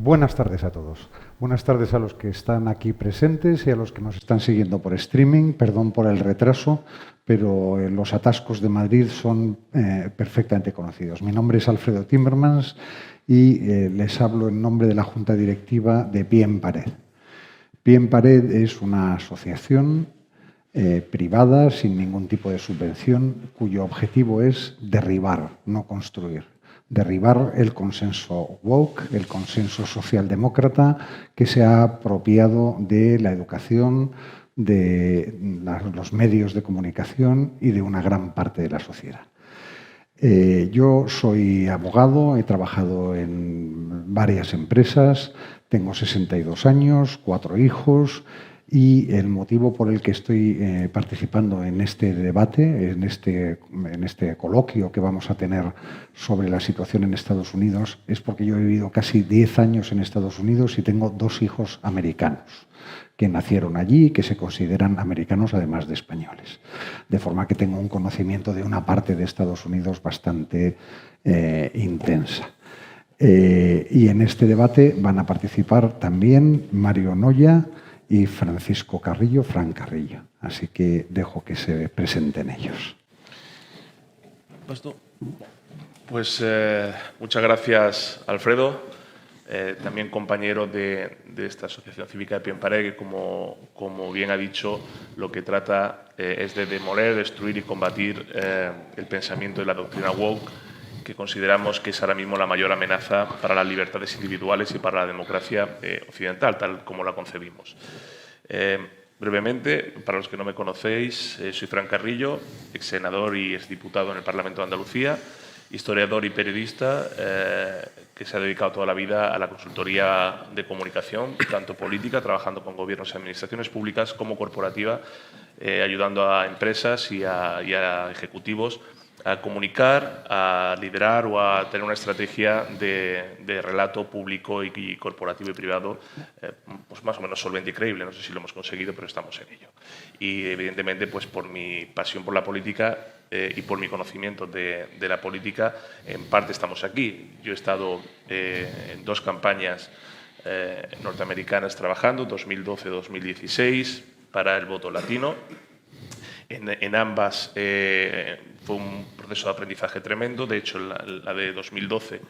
Buenas tardes a todos. Buenas tardes a los que están aquí presentes y a los que nos están siguiendo por streaming. Perdón por el retraso, pero los atascos de Madrid son perfectamente conocidos. Mi nombre es Alfredo Timmermans y les hablo en nombre de la Junta Directiva de Pie en Pared. Pie en Pared es una asociación privada, sin ningún tipo de subvención, cuyo objetivo es derribar, no construir. Derribar el consenso woke, el consenso socialdemócrata que se ha apropiado de la educación, de los medios de comunicación y de una gran parte de la sociedad. Yo soy abogado, he trabajado en varias empresas, tengo 62 años, 4 hijos y el motivo por el que estoy participando en este debate, en este coloquio que vamos a tener sobre la situación en Estados Unidos, es porque yo he vivido casi 10 años en Estados Unidos y tengo 2 hijos americanos que nacieron allí y que se consideran americanos además de españoles. De forma que tengo un conocimiento de una parte de Estados Unidos bastante intensa. Y en este debate van a participar también Mario Noya y Francisco Carrillo, Fran Carrillo. Así que dejo que se presenten ellos. Pues muchas gracias, Alfredo. También compañero de esta Asociación Cívica de Pie en Pared, que como bien ha dicho, lo que trata es de demoler, destruir y combatir el pensamiento de la doctrina woke, que consideramos que es ahora mismo la mayor amenaza para las libertades individuales y para la democracia occidental, tal como la concebimos. Brevemente, para los que no me conocéis, soy Fran Carrillo, ex senador y exdiputado en el Parlamento de Andalucía, historiador y periodista que se ha dedicado toda la vida a la consultoría de comunicación, tanto política, trabajando con gobiernos y administraciones públicas, como corporativa, ayudando a empresas y a ejecutivos a comunicar, a liderar o a tener una estrategia de relato público y corporativo y privado pues más o menos solvente y creíble. No sé si lo hemos conseguido, pero estamos en ello. Y evidentemente, pues por mi pasión por la política y por mi conocimiento de la política, en parte estamos aquí. Yo he estado en 2 campañas norteamericanas trabajando, 2012-2016, para el voto latino. En ambas fue un proceso de aprendizaje tremendo. De hecho, la de 2012,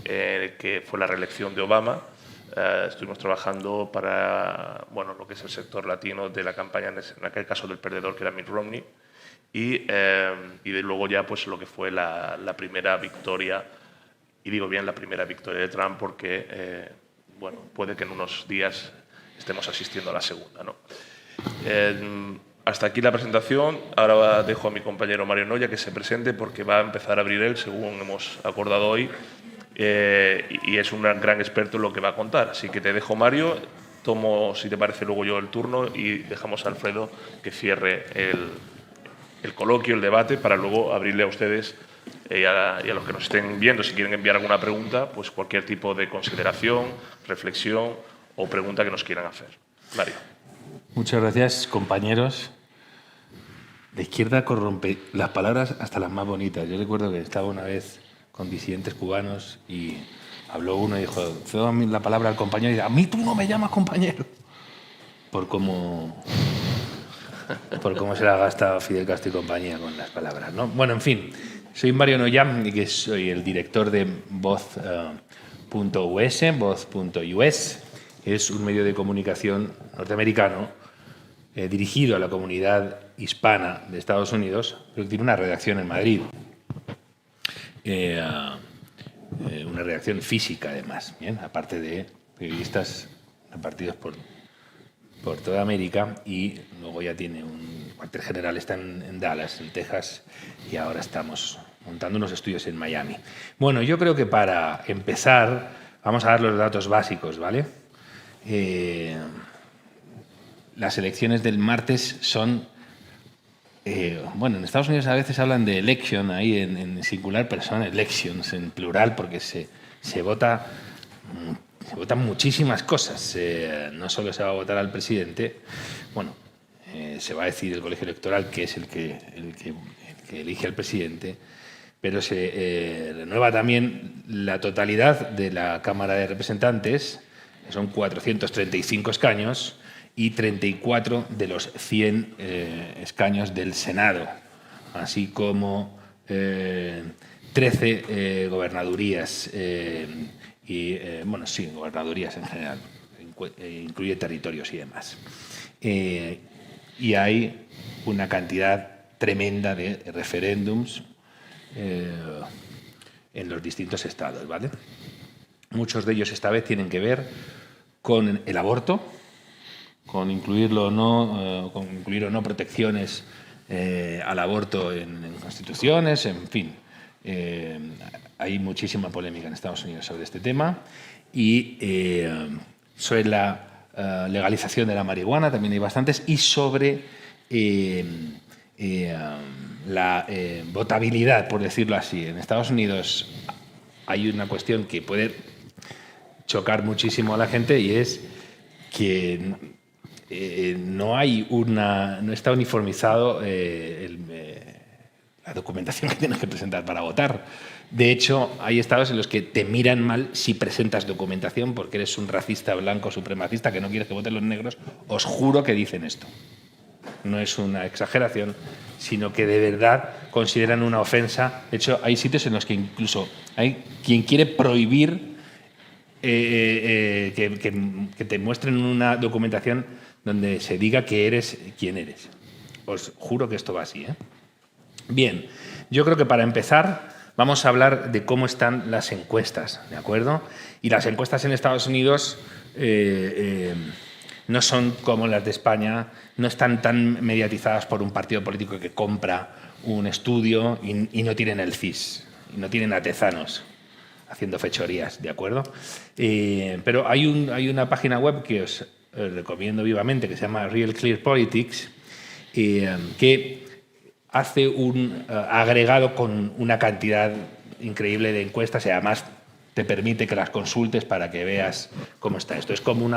que fue la reelección de Obama, estuvimos trabajando para lo que es el sector latino de la campaña, en aquel caso del perdedor, que era Mitt Romney, y de luego ya pues lo que fue la primera victoria, y digo bien la primera victoria de Trump porque puede que en unos días estemos asistiendo a la segunda, ¿no? Hasta aquí la presentación. Ahora dejo a mi compañero Mario Noya que se presente, porque va a empezar a abrir él, según hemos acordado hoy, y es un gran experto en lo que va a contar. Así que te dejo, Mario. Tomo, si te parece, luego yo el turno y dejamos a Alfredo que cierre el coloquio, el debate, para luego abrirle a ustedes y a los que nos estén viendo, si quieren enviar alguna pregunta, pues cualquier tipo de consideración, reflexión o pregunta que nos quieran hacer. Mario. Muchas gracias, compañeros. La izquierda corrompe las palabras hasta las más bonitas. Yo recuerdo que estaba una vez con disidentes cubanos y habló uno y dijo, cedo la palabra al compañero y dice, a mí tú no me llamas compañero. Por cómo se la ha gastado Fidel Castro y compañía con las palabras, ¿no? Bueno, en fin, soy Mario Noya y que soy el director de Voz.us, Voz.us. Es un medio de comunicación norteamericano dirigido a la comunidad hispana de Estados Unidos, pero que tiene una redacción en Madrid. Una redacción física, además, ¿bien? Aparte de periodistas repartidos por toda América, y luego ya tiene un cuartel general, está en Dallas, en Texas, y ahora estamos montando unos estudios en Miami. Bueno, yo creo que para empezar vamos a dar los datos básicos, ¿vale? Las elecciones del martes son... en Estados Unidos a veces hablan de election, ahí en singular persona, elections en plural, porque se votan muchísimas cosas. No solo se va a votar al presidente, se va a decir el colegio electoral, que es el que elige al presidente, pero se renueva también la totalidad de la Cámara de Representantes, que son 435 escaños, y 34 de los 100 escaños del Senado, así como 13 gobernadurías, gobernadurías en general, incluye territorios y demás. Y hay una cantidad tremenda de referéndums en los distintos estados, ¿vale? Muchos de ellos esta vez tienen que ver con el aborto, con incluir o no protecciones al aborto en constituciones, en fin. Hay muchísima polémica en Estados Unidos sobre este tema y sobre la legalización de la marihuana también hay bastantes, y sobre la votabilidad, por decirlo así. En Estados Unidos hay una cuestión que puede chocar muchísimo a la gente, y es que no está uniformizado la documentación que tienes que presentar para votar. De hecho, hay estados en los que te miran mal si presentas documentación porque eres un racista blanco supremacista que no quieres que voten los negros. Os juro que dicen esto. No es una exageración, sino que de verdad consideran una ofensa. De hecho, hay sitios en los que incluso hay quien quiere prohibir que te muestren una documentación donde se diga que eres quien eres. Os juro que esto va así, ¿eh? Bien, yo creo que para empezar vamos a hablar de cómo están las encuestas, ¿de acuerdo? Y las encuestas en Estados Unidos no son como las de España, no están tan mediatizadas por un partido político que compra un estudio y no tienen el CIS, y no tienen artesanos haciendo fechorías, ¿de acuerdo? Pero hay una página web que os recomiendo vivamente, que se llama Real Clear Politics, que hace un agregado con una cantidad increíble de encuestas y además te permite que las consultes para que veas cómo está esto. Es como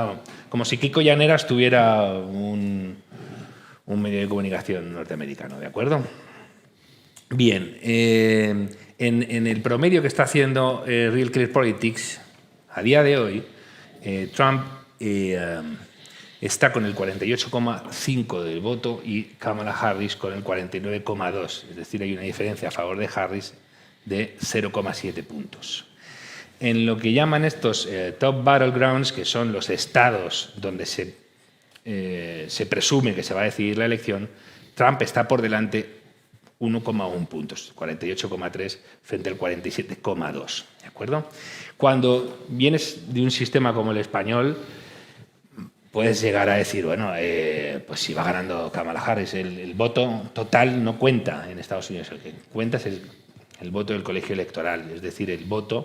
si Kiko Llaneras tuviera un medio de comunicación norteamericano, ¿de acuerdo? Bien, en el promedio que está haciendo Real Clear Politics, a día de hoy, Trump está con el 48,5% del voto y Kamala Harris con el 49,2%. Es decir, hay una diferencia a favor de Harris de 0,7 puntos. En lo que llaman estos top battlegrounds, que son los estados donde se presume que se va a decidir la elección, Trump está por delante 1,1 puntos, 48,3 frente al 47,2. ¿De acuerdo? Cuando vienes de un sistema como el español, puedes llegar a decir, bueno, pues si va ganando Kamala Harris, el voto total no cuenta en Estados Unidos. El que cuenta es el voto del colegio electoral, es decir, el voto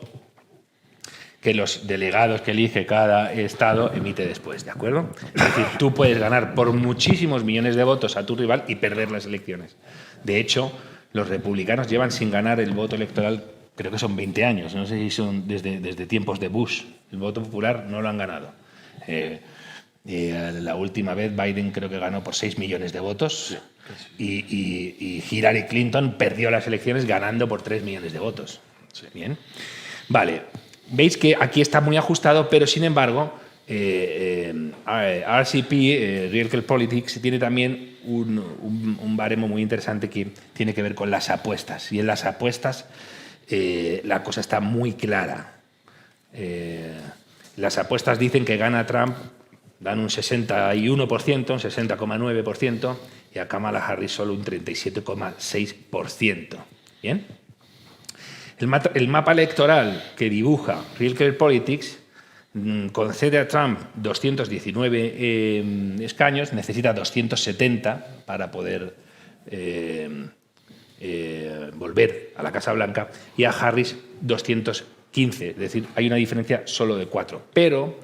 que los delegados que elige cada estado emite después, ¿de acuerdo? Es decir, tú puedes ganar por muchísimos millones de votos a tu rival y perder las elecciones. De hecho, los republicanos llevan sin ganar el voto electoral, creo que son 20 años, no sé si son desde tiempos de Bush. El voto popular no lo han ganado. La última vez Biden creo que ganó por 6 millones de votos y Hillary Clinton perdió las elecciones ganando por 3 millones de votos. Bien. Vale. Veis que aquí está muy ajustado, pero sin embargo, RCP, Real Clear Politics, tiene también un baremo muy interesante que tiene que ver con las apuestas. Y en las apuestas la cosa está muy clara. Las apuestas dicen que gana Trump, dan un 61%, un 60,9%, y a Kamala Harris solo un 37,6%. ¿Bien? El mapa electoral que dibuja Real Clear Politics concede a Trump 219 escaños, necesita 270 para poder volver a la Casa Blanca, y a Harris 215, es decir, hay una diferencia solo de 4. Pero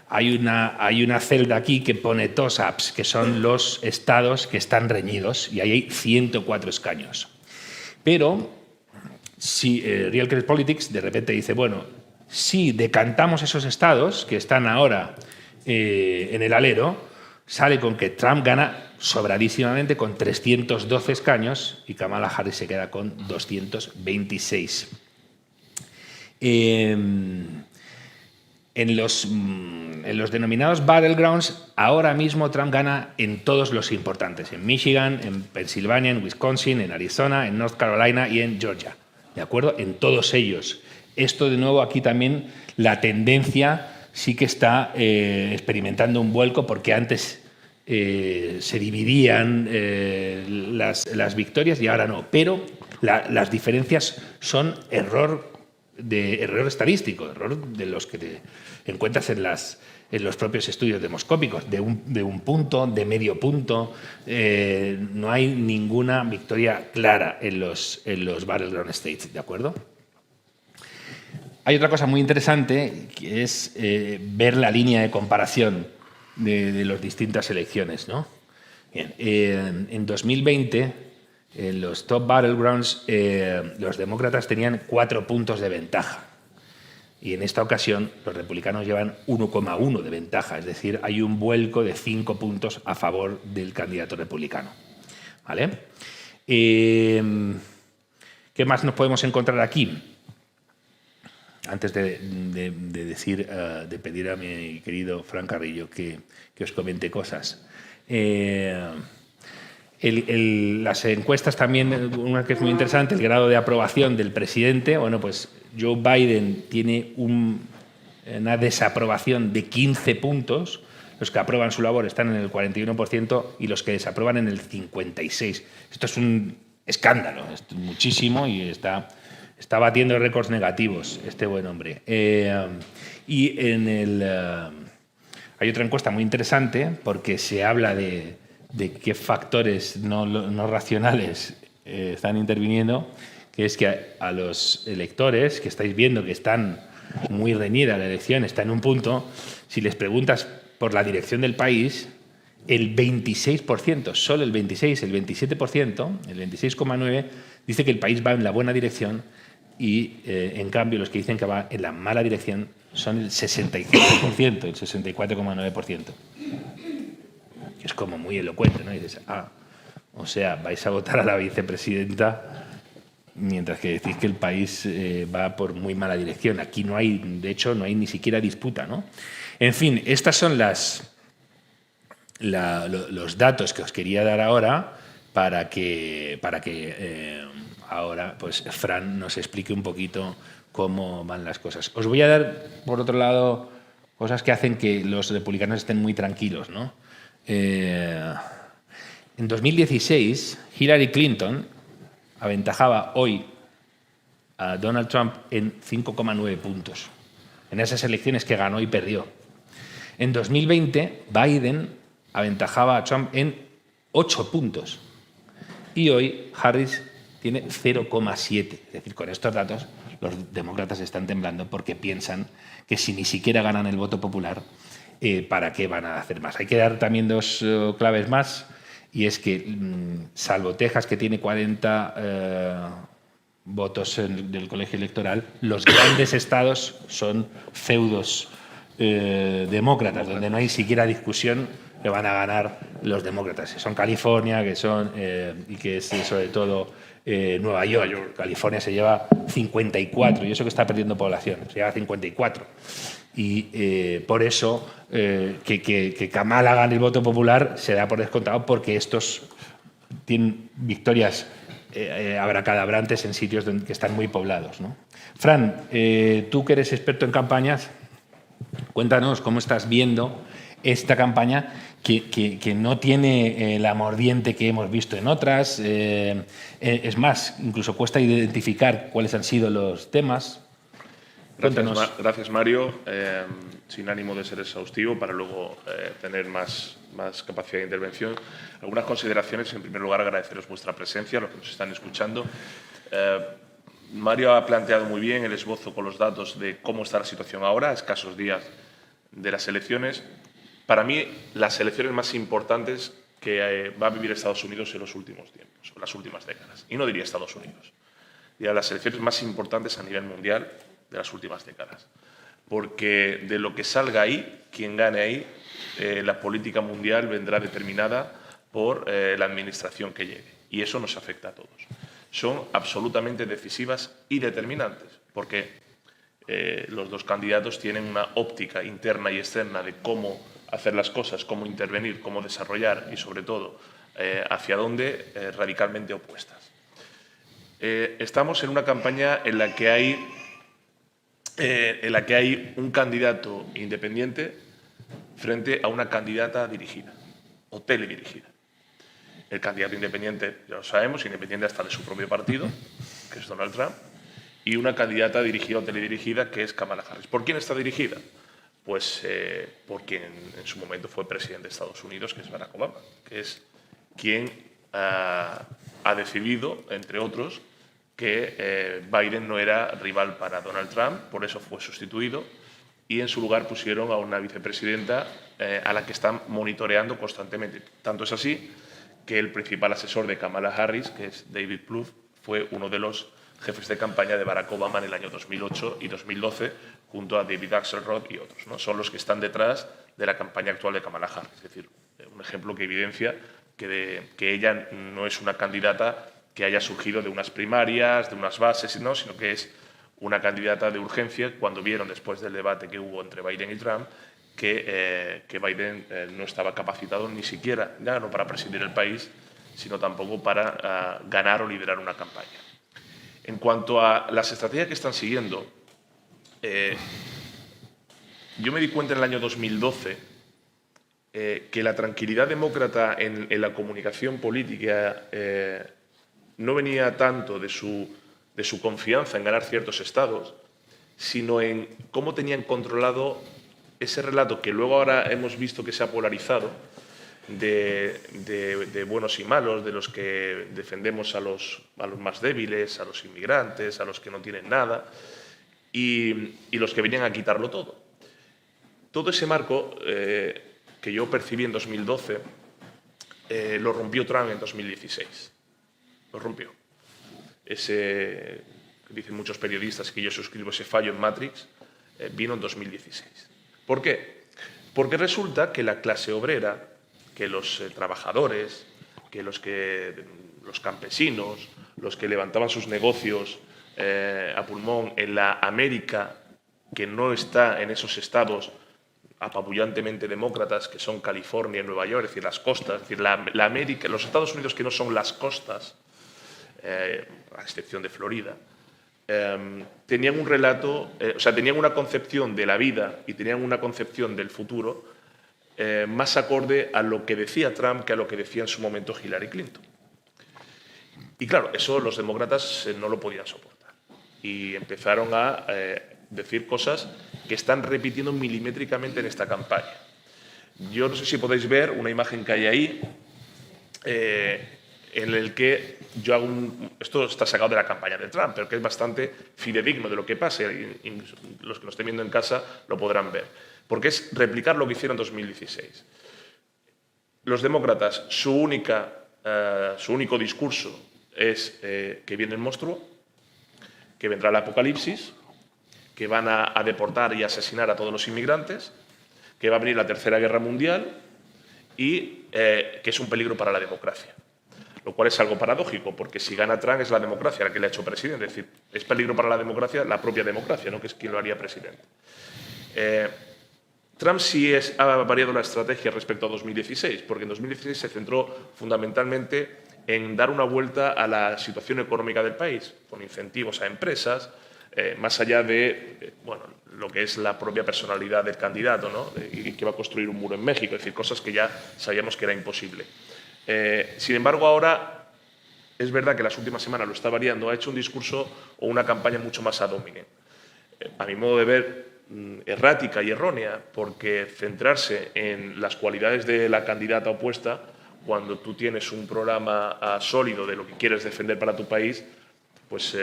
hay una celda aquí que pone toss-ups, que son los estados que están reñidos, y ahí hay 104 escaños. Pero si Real Clear Politics de repente dice, bueno, si decantamos esos estados que están ahora en el alero, sale con que Trump gana sobradísimamente con 312 escaños y Kamala Harris se queda con 226. En los denominados battlegrounds, ahora mismo Trump gana en todos los importantes, en Michigan, en Pensilvania, en Wisconsin, en Arizona, en North Carolina y en Georgia. ¿De acuerdo? En todos ellos. Esto, de nuevo, aquí también la tendencia sí que está experimentando un vuelco, porque antes se dividían las victorias y ahora no. Pero las diferencias son error estadístico, error de los que te encuentras en los propios estudios demoscópicos, de un punto, de medio punto. No hay ninguna victoria clara en los battleground states, ¿de acuerdo? Hay otra cosa muy interesante, que es ver la línea de comparación de las distintas elecciones, ¿no? Bien, en 2020, en los top battlegrounds, los demócratas tenían 4 puntos de ventaja. Y en esta ocasión los republicanos llevan 1,1 de ventaja, es decir, hay un vuelco de 5 puntos a favor del candidato republicano. ¿Vale? ¿Qué más nos podemos encontrar aquí? Antes de pedir a mi querido Fran Carrillo que os comente cosas. Las encuestas también, una que es muy interesante, el grado de aprobación del presidente. Bueno, pues Joe Biden tiene una desaprobación de 15 puntos. Los que aprueban su labor están en el 41% y los que desaprueban en el 56%. Esto es un escándalo, es muchísimo, y está batiendo récords negativos este buen hombre. Y hay otra encuesta muy interesante, porque se habla de qué factores no racionales están interviniendo, que es que a los electores, que estáis viendo que están muy reñida la elección, está en un punto, si les preguntas por la dirección del país, el 26%, solo el 26%, el 27%, el 26,9%, dice que el país va en la buena dirección, y en cambio los que dicen que va en la mala dirección son el 65%, el 64,9%. Es como muy elocuente, ¿no? Y dices, o sea, vais a votar a la vicepresidenta mientras que decís que el país va por muy mala dirección. Aquí no hay, de hecho, no hay ni siquiera disputa, ¿no? En fin, estos son los datos que os quería dar ahora para que ahora pues Fran nos explique un poquito cómo van las cosas. Os voy a dar, por otro lado, cosas que hacen que los republicanos estén muy tranquilos, ¿no? En 2016, Hillary Clinton aventajaba hoy a Donald Trump en 5,9 puntos, en esas elecciones que ganó y perdió. En 2020, Biden aventajaba a Trump en 8 puntos y hoy Harris tiene 0,7. Es decir, con estos datos los demócratas están temblando, porque piensan que si ni siquiera ganan el voto popular, ¿para qué van a hacer más? Hay que dar también 2 claves más, y es que, salvo Texas, que tiene 40 votos del colegio electoral, los grandes estados son feudos demócratas, donde no hay siquiera discusión que van a ganar los demócratas. Son California, y que es sobre todo Nueva York. California se lleva 54, y eso que está perdiendo población, se lleva 54. Y por eso que Kamala gane el voto popular se da por descontado, porque estos tienen victorias abracadabrantes en sitios que están muy poblados, ¿no? Fran, tú que eres experto en campañas, cuéntanos cómo estás viendo esta campaña que no tiene la mordiente que hemos visto en otras. Es más, incluso cuesta identificar cuáles han sido los temas. Gracias, Mario. Sin ánimo de ser exhaustivo, para luego tener más capacidad de intervención. Algunas consideraciones. En primer lugar, agradeceros vuestra presencia, a los que nos están escuchando. Mario ha planteado muy bien el esbozo con los datos de cómo está la situación ahora, a escasos días de las elecciones. Para mí, las elecciones más importantes que va a vivir Estados Unidos en los últimos tiempos, en las últimas décadas. Y no diría Estados Unidos. Diría las elecciones más importantes a nivel mundial de las últimas décadas. Porque de lo que salga ahí, quien gane ahí, la política mundial vendrá determinada por la administración que llegue. Y eso nos afecta a todos. Son absolutamente decisivas y determinantes, porque los dos candidatos tienen una óptica interna y externa de cómo hacer las cosas, cómo intervenir, cómo desarrollar y, sobre todo, hacia dónde radicalmente opuestas. Estamos en una campaña en la que hay un candidato independiente frente a una candidata dirigida o teledirigida. El candidato independiente, ya lo sabemos, independiente hasta de su propio partido, que es Donald Trump, y una candidata dirigida o teledirigida, que es Kamala Harris. ¿Por quién está dirigida? Pues por quien en su momento fue presidente de Estados Unidos, que es Barack Obama, que es quien ha decidido, entre otros, que Biden no era rival para Donald Trump, por eso fue sustituido, y en su lugar pusieron a una vicepresidenta a la que están monitoreando constantemente. Tanto es así que el principal asesor de Kamala Harris, que es David Plouffe, fue uno de los jefes de campaña de Barack Obama en el año 2008 y 2012, junto a David Axelrod y otros, ¿no? Son los que están detrás de la campaña actual de Kamala Harris. Es decir, un ejemplo que evidencia que ella no es una candidata que haya surgido de unas primarias, de unas bases, ¿no? Sino que es una candidata de urgencia cuando vieron, después del debate que hubo entre Biden y Trump, que Biden no estaba capacitado ni siquiera, ya no para presidir el país, sino tampoco para ganar o liderar una campaña. En cuanto a las estrategias que están siguiendo, yo me di cuenta en el año 2012 que la tranquilidad demócrata en la comunicación política no venía tanto de su confianza en ganar ciertos estados, sino en cómo tenían controlado ese relato que luego ahora hemos visto que se ha polarizado de buenos y malos, de los que defendemos a los más débiles, a los inmigrantes, a los que no tienen nada, y los que venían a quitarlo todo. Todo ese marco que yo percibí en 2012 lo rompió Trump en 2016. Lo rompió. Dicen muchos periodistas que yo suscribo ese fallo en Matrix, vino en 2016. ¿Por qué? Porque resulta que la clase obrera, que los trabajadores, que los campesinos, los que levantaban sus negocios a pulmón en la América que no está en esos estados apabullantemente demócratas que son California y Nueva York, es decir, las costas, es decir, la América, los Estados Unidos que no son las costas, a excepción de Florida, tenían un relato, tenían una concepción de la vida y tenían una concepción del futuro más acorde a lo que decía Trump que a lo que decía en su momento Hillary Clinton. Y claro, eso los demócratas no lo podían soportar. Y empezaron a decir cosas que están repitiendo milimétricamente en esta campaña. Yo no sé si podéis ver una imagen que hay ahí, en el que yo hago esto está sacado de la campaña de Trump, pero que es bastante fidedigno de lo que pasa, y los que lo estén viendo en casa lo podrán ver, porque es replicar lo que hicieron en 2016. Los demócratas, su único discurso es que viene el monstruo, que vendrá el apocalipsis, que van a deportar y asesinar a todos los inmigrantes, que va a venir la Tercera Guerra Mundial y que es un peligro para la democracia. Lo cual es algo paradójico, porque si gana Trump es la democracia la que le ha hecho presidente. Es decir, es peligro para la democracia, la propia democracia, ¿no? Que es quien lo haría presidente. Trump sí ha variado la estrategia respecto a 2016, porque en 2016 se centró fundamentalmente en dar una vuelta a la situación económica del país, con incentivos a empresas, más allá de lo que es la propia personalidad del candidato, ¿no? Y que va a construir un muro en México, es decir, cosas que ya sabíamos que era imposible. Sin embargo, ahora es verdad que las últimas semanas lo está variando, ha hecho un discurso o una campaña mucho más ad hominem. A mi modo de ver, errática y errónea, porque centrarse en las cualidades de la candidata opuesta, cuando tú tienes un programa sólido de lo que quieres defender para tu país, pues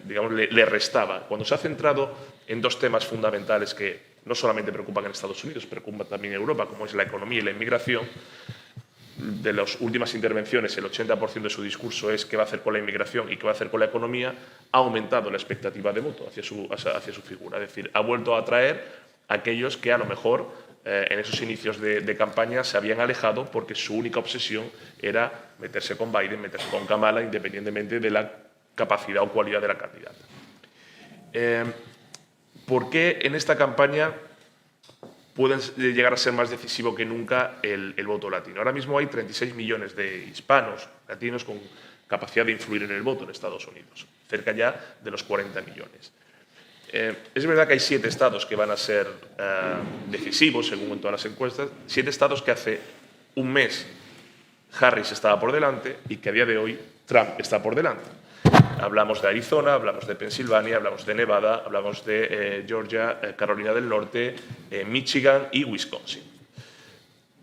digamos, le restaba. Cuando se ha centrado en dos temas fundamentales que no solamente preocupan en Estados Unidos, preocupan también en Europa, como es la economía y la inmigración, de las últimas intervenciones, el 80% de su discurso es qué va a hacer con la inmigración y qué va a hacer con la economía, ha aumentado la expectativa de voto hacia su figura. Es decir, ha vuelto a atraer a aquellos que a lo mejor en esos inicios de campaña se habían alejado porque su única obsesión era meterse con Biden, meterse con Kamala, independientemente de la capacidad o cualidad de la candidata. ¿Por qué en esta campaña pueden llegar a ser más decisivo que nunca el voto latino? Ahora mismo hay 36 millones de hispanos, latinos, con capacidad de influir en el voto en Estados Unidos, cerca ya de los 40 millones. Es verdad que hay 7 estados que van a ser decisivos, según en todas las encuestas, 7 estados que hace un mes Harris estaba por delante y que a día de hoy Trump está por delante. Hablamos de Arizona, hablamos de Pensilvania, hablamos de Nevada, hablamos de Georgia, Carolina del Norte, Michigan y Wisconsin.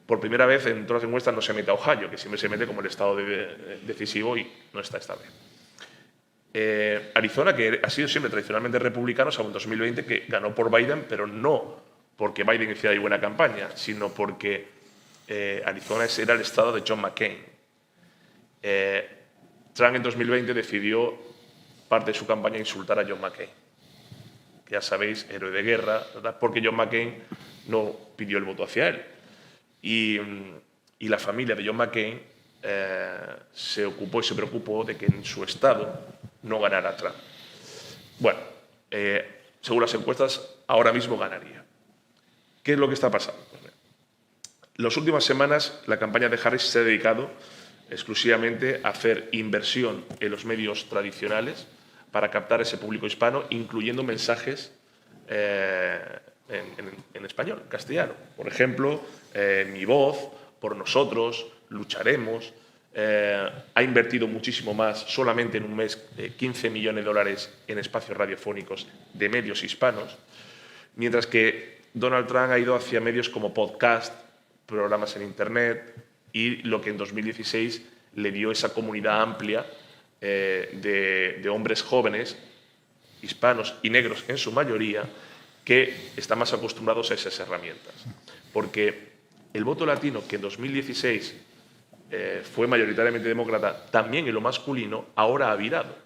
Por primera vez en todas las encuestas no se mete a Ohio, que siempre se mete como el estado decisivo y no está esta vez. Arizona, que ha sido siempre tradicionalmente republicano, salvo en 2020, que ganó por Biden, pero no porque Biden hiciera ahí buena campaña, sino porque Arizona era el estado de John McCain. Trump en 2020 decidió parte de su campaña insultar a John McCain, que ya sabéis, héroe de guerra, ¿verdad? Porque John McCain no pidió el voto hacia él. Y la familia de John McCain se ocupó y se preocupó de que en su estado no ganara Trump. Bueno, según las encuestas, ahora mismo ganaría. ¿Qué es lo que está pasando? Pues bien, en las últimas semanas la campaña de Harris se ha dedicado exclusivamente a hacer inversión en los medios tradicionales para captar ese público hispano, incluyendo mensajes en español, en castellano. Por ejemplo, Mi Voz, Por Nosotros, Lucharemos. Ha invertido muchísimo más, solamente en un mes, 15 millones de dólares en espacios radiofónicos de medios hispanos, mientras que Donald Trump ha ido hacia medios como podcast, programas en Internet y lo que en 2016 le dio esa comunidad amplia de hombres jóvenes, hispanos y negros en su mayoría, que están más acostumbrados a esas herramientas. Porque el voto latino, que en 2016 fue mayoritariamente demócrata, también en lo masculino, ahora ha virado.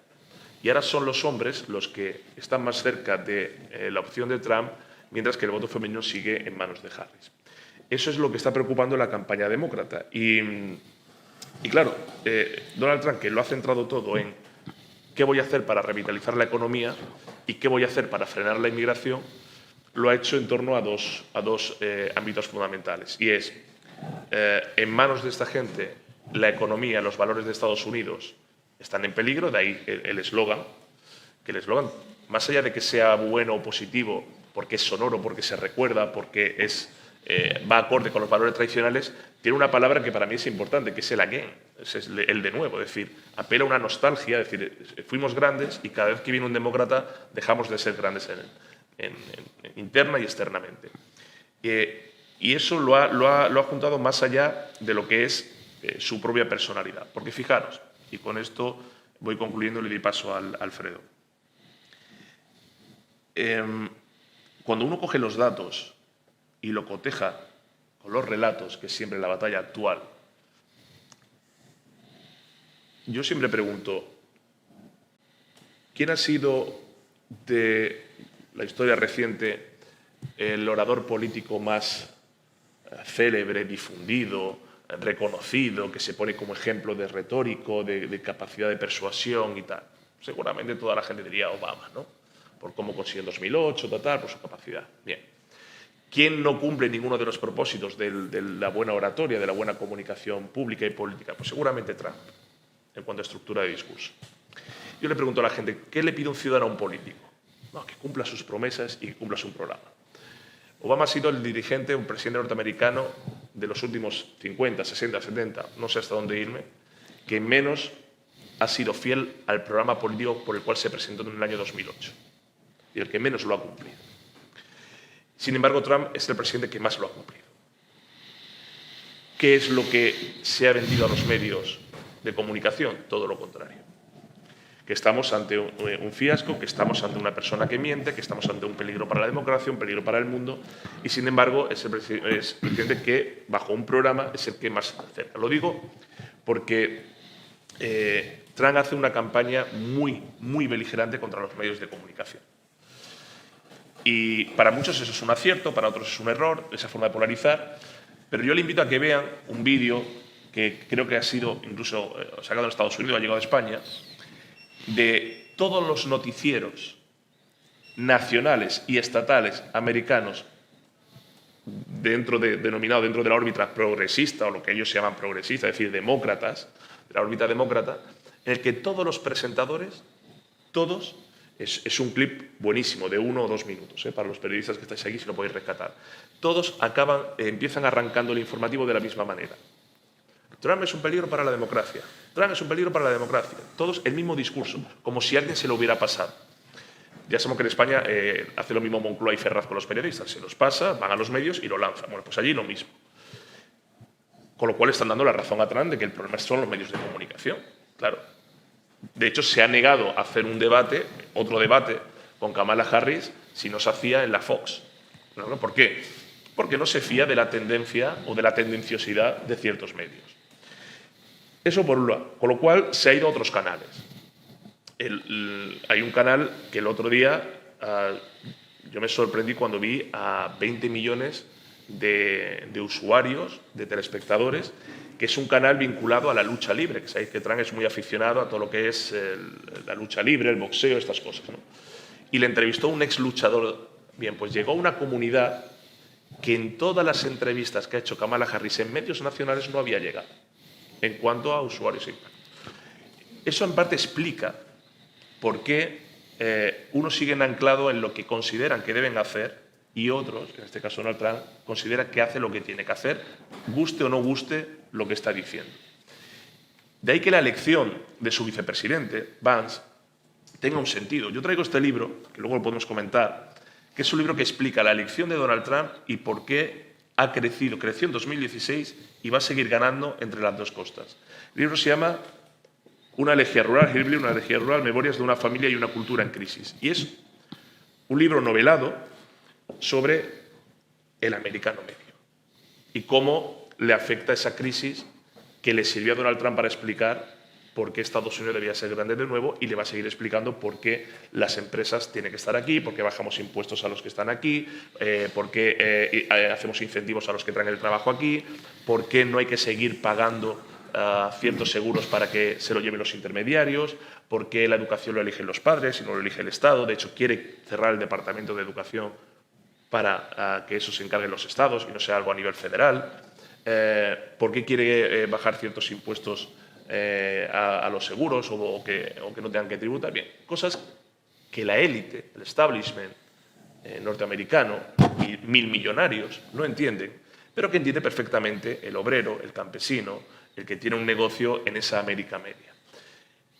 Y ahora son los hombres los que están más cerca de la opción de Trump, mientras que el voto femenino sigue en manos de Harris. Eso es lo que está preocupando la campaña demócrata. Y claro, Donald Trump, que lo ha centrado todo en qué voy a hacer para revitalizar la economía y qué voy a hacer para frenar la inmigración, lo ha hecho en torno a dos ámbitos fundamentales. Y es, en manos de esta gente, la economía, los valores de Estados Unidos están en peligro, de ahí el eslogan, que el eslogan, más allá de que sea bueno o positivo, porque es sonoro, porque se recuerda, porque va acorde con los valores tradicionales, tiene una palabra que para mí es importante, que es el again, es el de nuevo, es decir, apela a una nostalgia, es decir, fuimos grandes y cada vez que viene un demócrata dejamos de ser grandes interna y externamente. Y eso lo ha juntado más allá de lo que es su propia personalidad. Porque fijaros, y con esto voy concluyendo y le doy paso a Alfredo. Cuando uno coge los datos y lo coteja con los relatos, que es siempre la batalla actual, yo siempre pregunto, ¿quién ha sido de la historia reciente el orador político más célebre, difundido, reconocido, que se pone como ejemplo de retórico, de capacidad de persuasión y tal? Seguramente toda la gente diría Obama, ¿no? Por cómo consiguió en 2008, por su capacidad. Bien. ¿Quién no cumple ninguno de los propósitos de la buena oratoria, de la buena comunicación pública y política? Pues seguramente Trump, en cuanto a estructura de discurso. Yo le pregunto a la gente, ¿qué le pide un ciudadano a un político? No, que cumpla sus promesas y que cumpla su programa. Obama ha sido el dirigente, un presidente norteamericano de los últimos 50, 60, 70, no sé hasta dónde irme, que menos ha sido fiel al programa político por el cual se presentó en el año 2008 y el que menos lo ha cumplido. Sin embargo, Trump es el presidente que más lo ha cumplido. ¿Qué es lo que se ha vendido a los medios de comunicación? Todo lo contrario. Que estamos ante un fiasco, que estamos ante una persona que miente, que estamos ante un peligro para la democracia, un peligro para el mundo, y sin embargo es el presidente que, bajo un programa, es el que más acerca. Lo digo porque Trump hace una campaña muy, muy beligerante contra los medios de comunicación. Y para muchos eso es un acierto, para otros es un error, esa forma de polarizar. Pero yo le invito a que vean un vídeo que creo que ha sido incluso sacado en Estados Unidos, ha llegado a España, de todos los noticieros nacionales y estatales americanos denominado dentro de la órbita progresista, o lo que ellos llaman progresista, es decir, demócratas, de la órbita demócrata, en el que todos los presentadores, todos, es un clip buenísimo, de 1 o 2 minutos, para los periodistas que estáis aquí, si lo podéis rescatar. Todos empiezan arrancando el informativo de la misma manera. Trump es un peligro para la democracia. Trump es un peligro para la democracia. Todos el mismo discurso, como si a alguien se lo hubiera pasado. Ya sabemos que en España hace lo mismo Moncloa y Ferraz con los periodistas. Se los pasa, van a los medios y lo lanzan. Bueno, pues allí lo mismo. Con lo cual están dando la razón a Trump de que el problema son los medios de comunicación. Claro. De hecho, se ha negado a hacer un debate, otro debate, con Kamala Harris si no se hacía en la Fox. ¿Por qué? Porque no se fía de la tendencia o de la tendenciosidad de ciertos medios. Eso por un lado. Con lo cual se ha ido a otros canales. Hay un canal que el otro día yo me sorprendí cuando vi a 20 millones de usuarios, de telespectadores, que es un canal vinculado a la lucha libre, que sabéis que Trump es muy aficionado a todo lo que es la lucha libre, el boxeo, estas cosas, ¿no? Y le entrevistó un ex luchador. Bien, pues llegó a una comunidad que en todas las entrevistas que ha hecho Kamala Harris en medios nacionales no había llegado, en cuanto a usuarios. Eso en parte explica por qué unos siguen anclados en lo que consideran que deben hacer y otros, en este caso Donald Trump, considera que hace lo que tiene que hacer, guste o no guste lo que está diciendo. De ahí que la elección de su vicepresidente, Vance, tenga un sentido. Yo traigo este libro, que luego lo podemos comentar, que es un libro que explica la elección de Donald Trump y por qué ha crecido. Creció en 2016 y va a seguir ganando entre las dos costas. El libro se llama Una elegía rural, Hillbilly, una elegía rural, memorias de una familia y una cultura en crisis. Y es un libro novelado sobre el americano medio y cómo le afecta esa crisis que le sirvió a Donald Trump para explicar por qué Estados Unidos debía ser grande de nuevo, y le va a seguir explicando por qué las empresas tienen que estar aquí, por qué bajamos impuestos a los que están aquí, por qué hacemos incentivos a los que traen el trabajo aquí, por qué no hay que seguir pagando ciertos seguros para que se lo lleven los intermediarios, por qué la educación lo eligen los padres y no lo elige el Estado. De hecho, quiere cerrar el Departamento de Educación para que eso se encarguen los estados y no sea algo a nivel federal. ¿Por qué quiere bajar ciertos impuestos a los seguros o que no tengan que tributar? Bien, cosas que la élite, el establishment norteamericano y 1000 millonarios no entienden, pero que entiende perfectamente el obrero, el campesino, el que tiene un negocio en esa América media.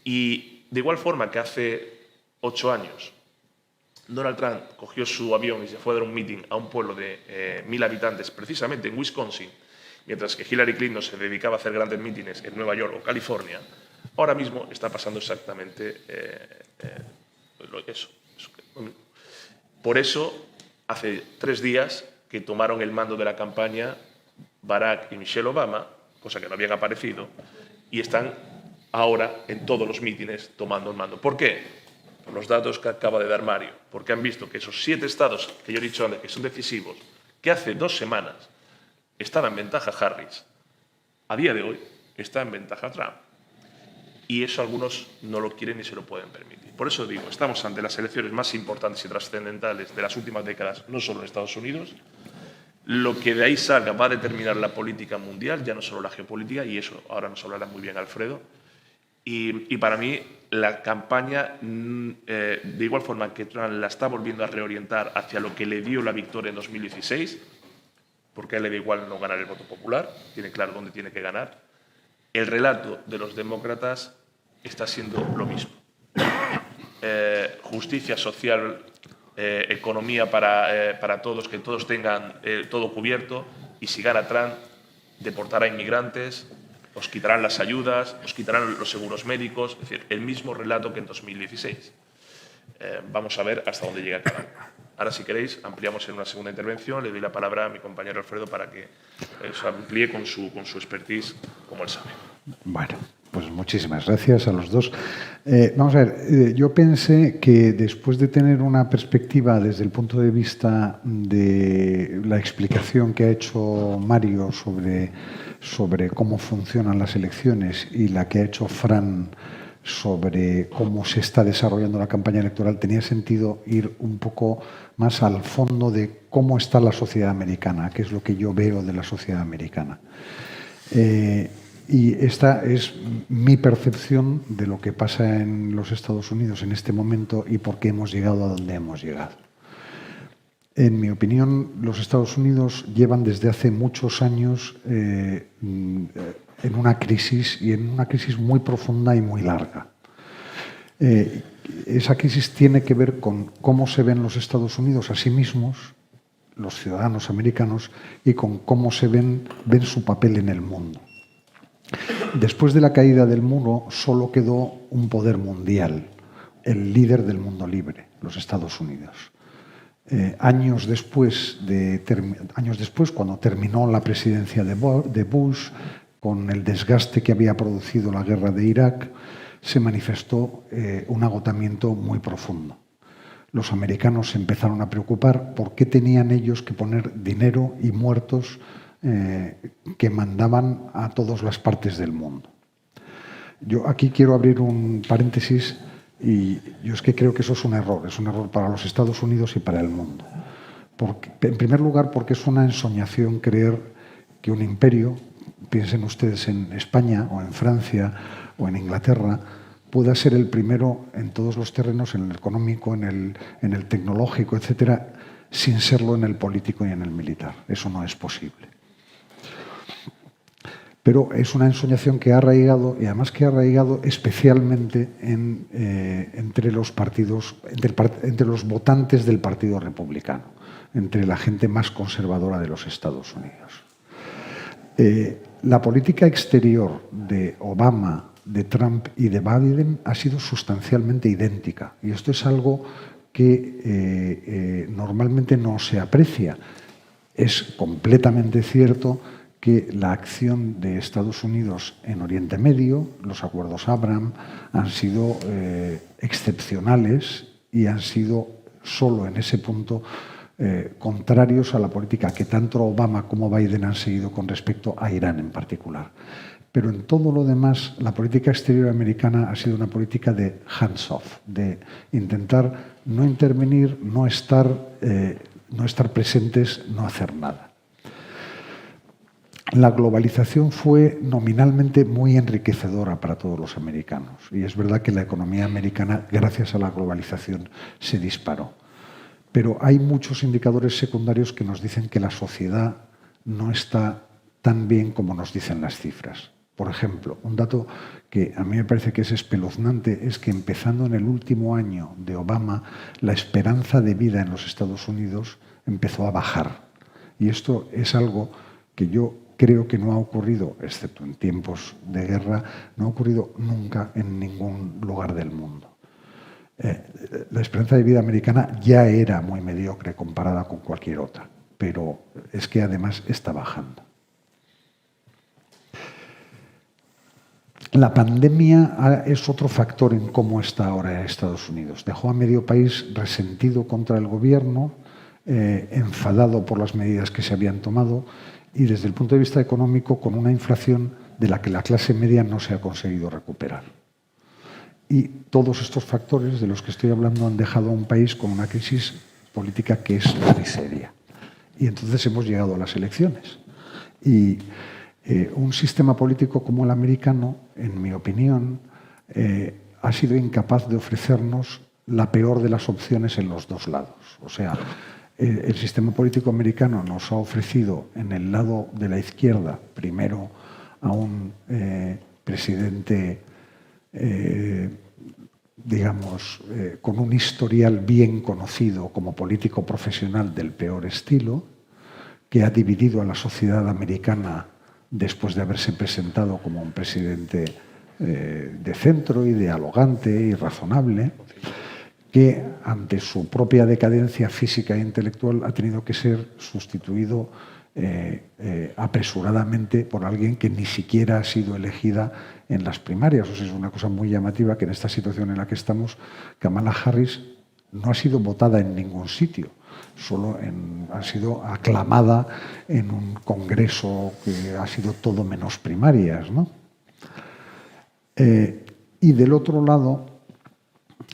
Y de igual forma que hace 8 años Donald Trump cogió su avión y se fue a dar un meeting a un pueblo de 1000 habitantes, precisamente en Wisconsin, mientras que Hillary Clinton se dedicaba a hacer grandes mítines en Nueva York o California, ahora mismo está pasando exactamente eso. Por eso, hace 3 días que tomaron el mando de la campaña Barack y Michelle Obama, cosa que no habían aparecido, y están ahora en todos los mítines tomando el mando. ¿Por qué? Por los datos que acaba de dar Mario, porque han visto que esos 7 estados que yo he dicho antes que son decisivos, que hace 2 semanas estaba en ventaja Harris, a día de hoy está en ventaja Trump. Y eso algunos no lo quieren ni se lo pueden permitir. Por eso digo, estamos ante las elecciones más importantes y trascendentales de las últimas décadas, no solo en Estados Unidos. Lo que de ahí salga va a determinar la política mundial, ya no solo la geopolítica, y eso ahora nos hablará muy bien Alfredo. Y para mí la campaña, de igual forma que Trump la está volviendo a reorientar hacia lo que le dio la victoria en 2016, porque a él le da igual no ganar el voto popular, tiene claro dónde tiene que ganar, el relato de los demócratas está siendo lo mismo. Justicia social, economía para todos, que todos tengan todo cubierto, y si gana Trump, deportará a inmigrantes, os quitarán las ayudas, os quitarán los seguros médicos, es decir, el mismo relato que en 2016. Vamos a ver hasta dónde llega cada uno. Ahora, si queréis, ampliamos en una segunda intervención. Le doy la palabra a mi compañero Alfredo para que se amplíe con su expertise, como él sabe. Bueno, Pues muchísimas gracias a los dos. Vamos a ver, yo pensé que después de tener una perspectiva desde el punto de vista de la explicación que ha hecho Mario sobre cómo funcionan las elecciones y la que ha hecho Fran sobre cómo se está desarrollando la campaña electoral, tenía sentido ir un poco más al fondo de cómo está la sociedad americana, qué es lo que yo veo de la sociedad americana. Y esta es mi percepción de lo que pasa en los Estados Unidos en este momento y por qué hemos llegado a donde hemos llegado. En mi opinión, los Estados Unidos llevan desde hace muchos años en una crisis, y en una crisis muy profunda y muy larga. Esa crisis tiene que ver con cómo se ven los Estados Unidos a sí mismos, los ciudadanos americanos, y con cómo se ven su papel en el mundo. Después de la caída del muro, solo quedó un poder mundial, el líder del mundo libre, los Estados Unidos. Años después, cuando terminó la presidencia de Bush, con el desgaste que había producido la guerra de Irak, se manifestó un agotamiento muy profundo. Los americanos se empezaron a preocupar por qué tenían ellos que poner dinero y muertos que mandaban a todas las partes del mundo. Yo aquí quiero abrir un paréntesis y yo es que creo que eso es un error para los Estados Unidos y para el mundo. En primer lugar, porque es una ensoñación creer que un imperio, piensen ustedes en España o en Francia o en Inglaterra, pueda ser el primero en todos los terrenos, en el económico, en el tecnológico, etcétera, sin serlo en el político y en el militar. Eso no es posible. Pero es una ensoñación que ha arraigado, y además que ha arraigado especialmente entre los partidos, entre los votantes del Partido Republicano, entre la gente más conservadora de los Estados Unidos. La política exterior de Obama, de Trump y de Biden ha sido sustancialmente idéntica, y esto es algo que normalmente no se aprecia. Es completamente cierto que la acción de Estados Unidos en Oriente Medio, los acuerdos Abraham, han sido excepcionales y han sido solo en ese punto contrarios a la política que tanto Obama como Biden han seguido con respecto a Irán en particular. Pero en todo lo demás, la política exterior americana ha sido una política de hands-off, de intentar no intervenir, no estar presentes, no hacer nada. La globalización fue nominalmente muy enriquecedora para todos los americanos. Y es verdad que la economía americana, gracias a la globalización, se disparó. Pero hay muchos indicadores secundarios que nos dicen que la sociedad no está tan bien como nos dicen las cifras. Por ejemplo, un dato que a mí me parece que es espeluznante es que empezando en el último año de Obama, la esperanza de vida en los Estados Unidos empezó a bajar. Y esto es algo que yo creo que no ha ocurrido, excepto en tiempos de guerra, no ha ocurrido nunca en ningún lugar del mundo. La esperanza de vida americana ya era muy mediocre comparada con cualquier otra, pero es que además está bajando. La pandemia es otro factor en cómo está ahora Estados Unidos. Dejó a medio país resentido contra el gobierno, enfadado por las medidas que se habían tomado y desde el punto de vista económico con una inflación de la que la clase media no se ha conseguido recuperar. Y todos estos factores de los que estoy hablando han dejado a un país con una crisis política que es muy seria. Y entonces hemos llegado a las elecciones. Y un sistema político como el americano, en mi opinión, ha sido incapaz de ofrecernos la peor de las opciones en los dos lados. O sea, el sistema político americano nos ha ofrecido en el lado de la izquierda, primero a un presidente, con un historial bien conocido como político profesional del peor estilo, que ha dividido a la sociedad americana después de haberse presentado como un presidente de centro y dialogante y razonable, que ante su propia decadencia física e intelectual ha tenido que ser sustituido apresuradamente por alguien que ni siquiera ha sido elegida en las primarias. O sea, es una cosa muy llamativa que en esta situación en la que estamos, Kamala Harris no ha sido votada en ningún sitio, ha sido aclamada en un congreso que ha sido todo menos primarias, ¿no? Y del otro lado,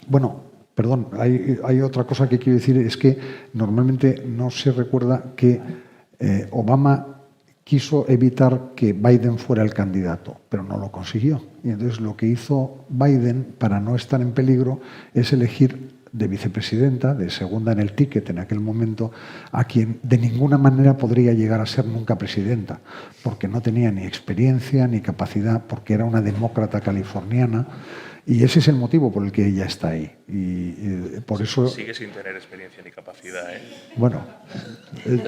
bueno, perdón, hay otra cosa que quiero decir, es que normalmente no se recuerda que Obama quiso evitar que Biden fuera el candidato, pero no lo consiguió. Y entonces lo que hizo Biden, para no estar en peligro, es elegir de vicepresidenta, de segunda en el ticket en aquel momento, a quien de ninguna manera podría llegar a ser nunca presidenta, porque no tenía ni experiencia ni capacidad, porque era una demócrata californiana, y ese es el motivo por el que ella está ahí. Y por eso... Sigue sin tener experiencia ni capacidad, ¿eh? Bueno,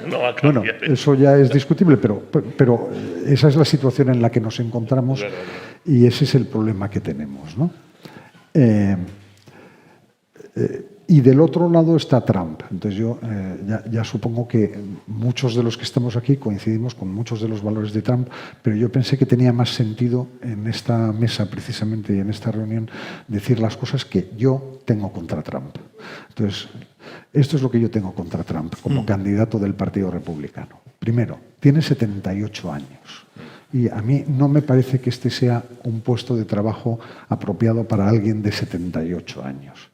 no va a cambiar, bueno, eso ya es discutible, pero esa es la situación en la que nos encontramos y ese es el problema que tenemos, ¿no? Y del otro lado está Trump. Entonces yo ya supongo que muchos de los que estamos aquí coincidimos con muchos de los valores de Trump, pero yo pensé que tenía más sentido en esta mesa precisamente y en esta reunión decir las cosas que yo tengo contra Trump. Entonces, esto es lo que yo tengo contra Trump como candidato del Partido Republicano. Primero, tiene 78 años. Y a mí no me parece que este sea un puesto de trabajo apropiado para alguien de 78 años.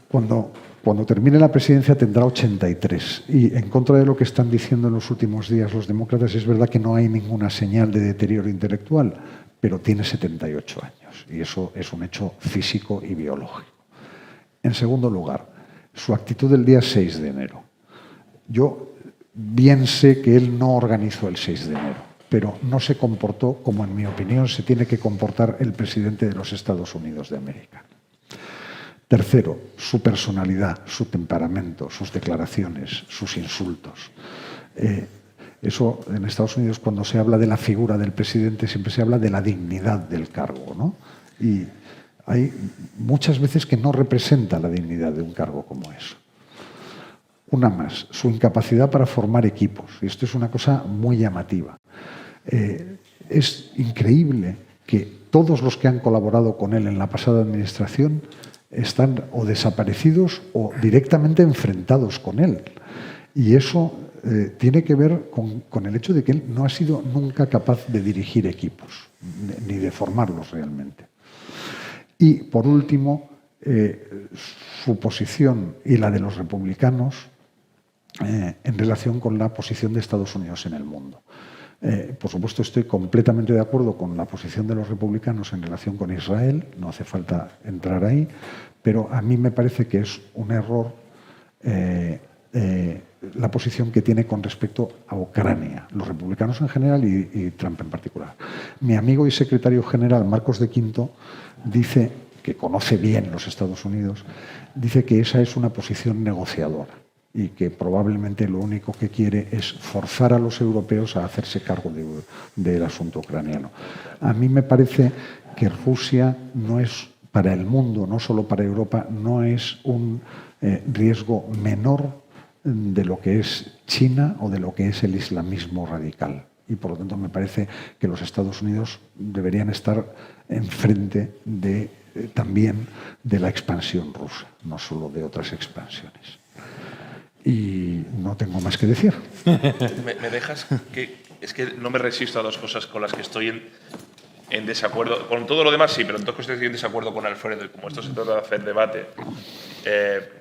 Cuando termine la presidencia tendrá 83 y en contra de lo que están diciendo en los últimos días los demócratas, es verdad que no hay ninguna señal de deterioro intelectual, pero tiene 78 años y eso es un hecho físico y biológico. En segundo lugar, su actitud del día 6 de enero. Yo bien sé que él no organizó el 6 de enero, pero no se comportó como, en mi opinión, se tiene que comportar el presidente de los Estados Unidos de América. Tercero, su personalidad, su temperamento, sus declaraciones, sus insultos. Eso en Estados Unidos, cuando se habla de la figura del presidente, siempre se habla de la dignidad del cargo, ¿no? Y hay muchas veces que no representa la dignidad de un cargo como eso. Una más, su incapacidad para formar equipos. Y esto es una cosa muy llamativa. Es increíble que todos los que han colaborado con él en la pasada administración están o desaparecidos o directamente enfrentados con él. Y eso tiene que ver con el hecho de que él no ha sido nunca capaz de dirigir equipos, ni de formarlos realmente. Y, por último, su posición y la de los republicanos en relación con la posición de Estados Unidos en el mundo. Por supuesto, estoy completamente de acuerdo con la posición de los republicanos en relación con Israel, no hace falta entrar ahí, pero a mí me parece que es un error la posición que tiene con respecto a Ucrania, los republicanos en general y Trump en particular. Mi amigo y secretario general, Marcos de Quinto, dice, que conoce bien los Estados Unidos, dice que esa es una posición negociadora y que probablemente lo único que quiere es forzar a los europeos a hacerse cargo del asunto ucraniano. A mí me parece que Rusia no es para el mundo, no solo para Europa, no es un riesgo menor de lo que es China o de lo que es el islamismo radical. Y por lo tanto me parece que los Estados Unidos deberían estar enfrente también de la expansión rusa, no solo de otras expansiones. Y no tengo más que decir. ¿Me dejas que...? Es que no me resisto a dos cosas con las que estoy en desacuerdo. Con todo lo demás sí, pero en dos cosas estoy en desacuerdo con Alfredo. Y como esto se trata de hacer debate,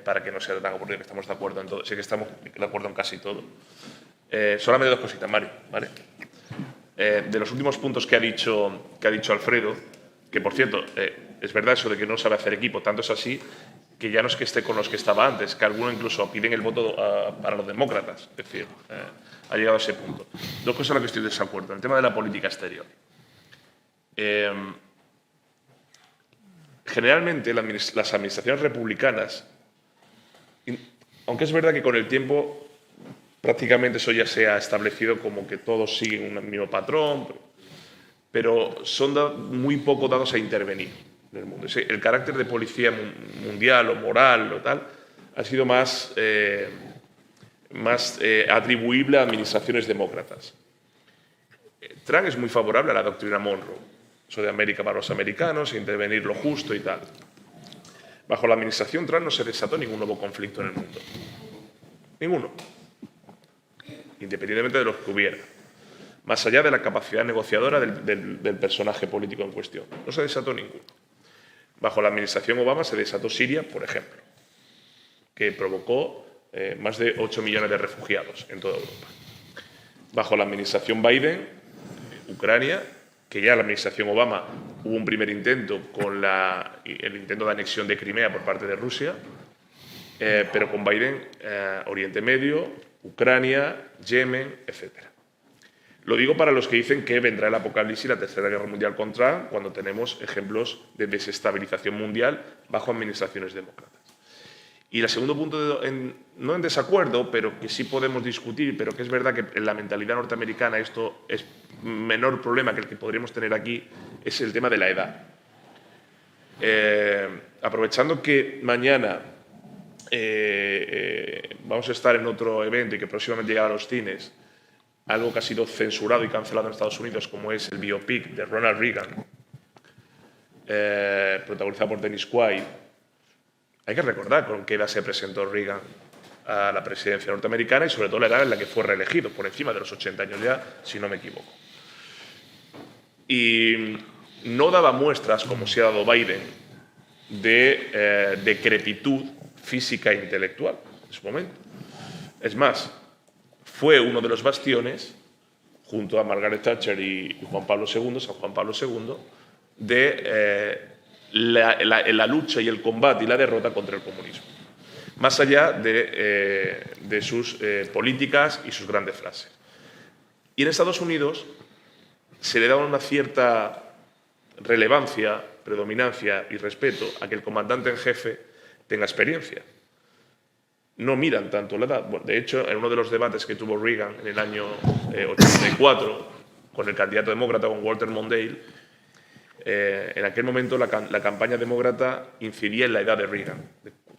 para que no sea tan aburrido, que estamos de acuerdo en todo. Sé que estamos de acuerdo en casi todo. Solamente dos cositas, Mario, ¿vale? De los últimos puntos que ha dicho Alfredo, que por cierto, es verdad eso de que no sabe hacer equipo, tanto es así que ya no es que esté con los que estaba antes, que algunos incluso piden el voto para los demócratas. Es decir, ha llegado a ese punto. Dos cosas en las que estoy de desacuerdo. En el tema de la política exterior. Generalmente las administraciones republicanas, aunque es verdad que con el tiempo prácticamente eso ya se ha establecido como que todos siguen un mismo patrón, pero son muy poco dados a intervenir en el mundo. El carácter de policía mundial o moral o tal ha sido más más atribuible a administraciones demócratas. Trump es muy favorable a la doctrina Monroe, eso de América para los americanos, intervenir lo justo y tal. Bajo la administración Trump no se desató ningún nuevo conflicto en el mundo. Ninguno. Independientemente de los que hubiera. Más allá de la capacidad negociadora del personaje político en cuestión. No se desató ninguno. Bajo la administración Obama se desató Siria, por ejemplo, que provocó más de 8 millones de refugiados en toda Europa. Bajo la administración Biden, Ucrania, que ya en la administración Obama hubo un primer intento con el intento de anexión de Crimea por parte de Rusia, pero con Biden, Oriente Medio, Ucrania, Yemen, etc. Lo digo para los que dicen que vendrá el apocalipsis y la Tercera Guerra Mundial con Trump cuando tenemos ejemplos de desestabilización mundial bajo administraciones demócratas. Y el segundo punto, no en desacuerdo, pero que sí podemos discutir, pero que es verdad que en la mentalidad norteamericana esto es menor problema que el que podríamos tener aquí, es el tema de la edad. Aprovechando que mañana vamos a estar en otro evento y que próximamente llegará a los cines, algo que ha sido censurado y cancelado en Estados Unidos, como es el biopic de Ronald Reagan, protagonizado por Dennis Quaid. Hay que recordar con qué edad se presentó Reagan a la presidencia norteamericana y sobre todo la edad en la que fue reelegido, por encima de los 80 años ya, si no me equivoco. Y no daba muestras, como se ha dado Biden, de decrepitud física e intelectual en su momento. Es más, fue uno de los bastiones, junto a Margaret Thatcher y Juan Pablo II, San Juan Pablo II, de la lucha y el combate y la derrota contra el comunismo. Más allá de sus políticas y sus grandes frases. Y en Estados Unidos se le da una cierta relevancia, predominancia y respeto a que el comandante en jefe tenga experiencia. No miran tanto la edad. Bueno, de hecho, en uno de los debates que tuvo Reagan en el año 84 con el candidato demócrata, con Walter Mondale, en aquel momento la campaña demócrata incidía en la edad de Reagan.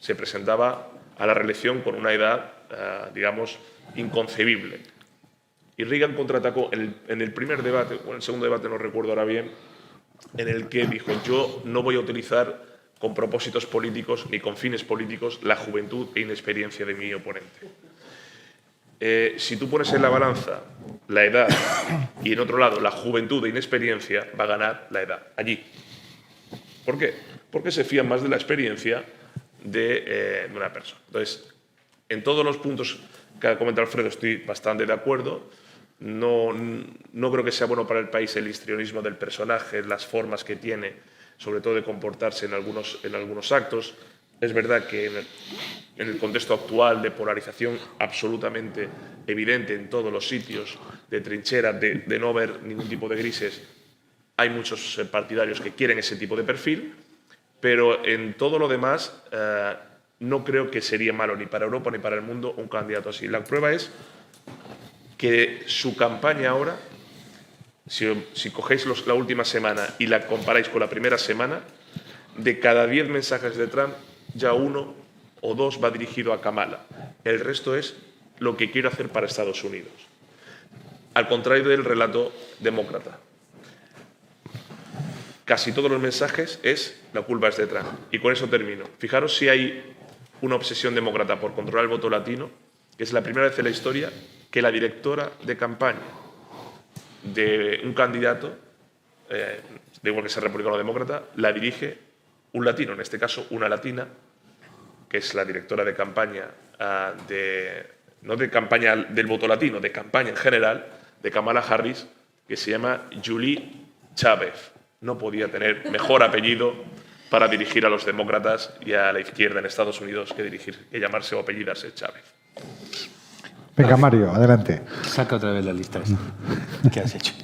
Se presentaba a la reelección con una edad, digamos, inconcebible. Y Reagan contraatacó en el primer debate, o en el segundo debate, no recuerdo ahora bien, en el que dijo: yo no voy a utilizar con propósitos políticos ni con fines políticos la juventud e inexperiencia de mi oponente. Si tú pones en la balanza la edad y en otro lado la juventud e inexperiencia, va a ganar la edad, allí. ¿Por qué? Porque se fían más de la experiencia de una persona. Entonces, en todos los puntos que ha comentado Alfredo estoy bastante de acuerdo. No creo que sea bueno para el país el histrionismo del personaje, las formas que tiene, sobre todo de comportarse en algunos actos. Es verdad que en el contexto actual de polarización absolutamente evidente en todos los sitios, de trinchera, de no ver ningún tipo de grises, hay muchos partidarios que quieren ese tipo de perfil, pero en todo lo demás no creo que sería malo ni para Europa ni para el mundo un candidato así. La prueba es que su campaña ahora, si cogéis la última semana y la comparáis con la primera semana, de cada 10 mensajes de Trump, ya 1 o 2 va dirigido a Kamala. El resto es lo que quiero hacer para Estados Unidos. Al contrario del relato demócrata. Casi todos los mensajes es la culpa es de Trump. Y con eso termino. Fijaros si hay una obsesión demócrata por controlar el voto latino, que es la primera vez en la historia que la directora de campaña de un candidato, da igual que sea republicano o demócrata, la dirige un latino, en este caso una latina, que es la directora de campaña no de campaña del voto latino, de campaña en general, de Kamala Harris, que se llama Julie Chávez. No podía tener mejor apellido para dirigir a los demócratas y a la izquierda en Estados Unidos que llamarse o apellidarse Chávez. Venga, Mario, adelante. Saca otra vez la lista esa. ¿Qué has hecho?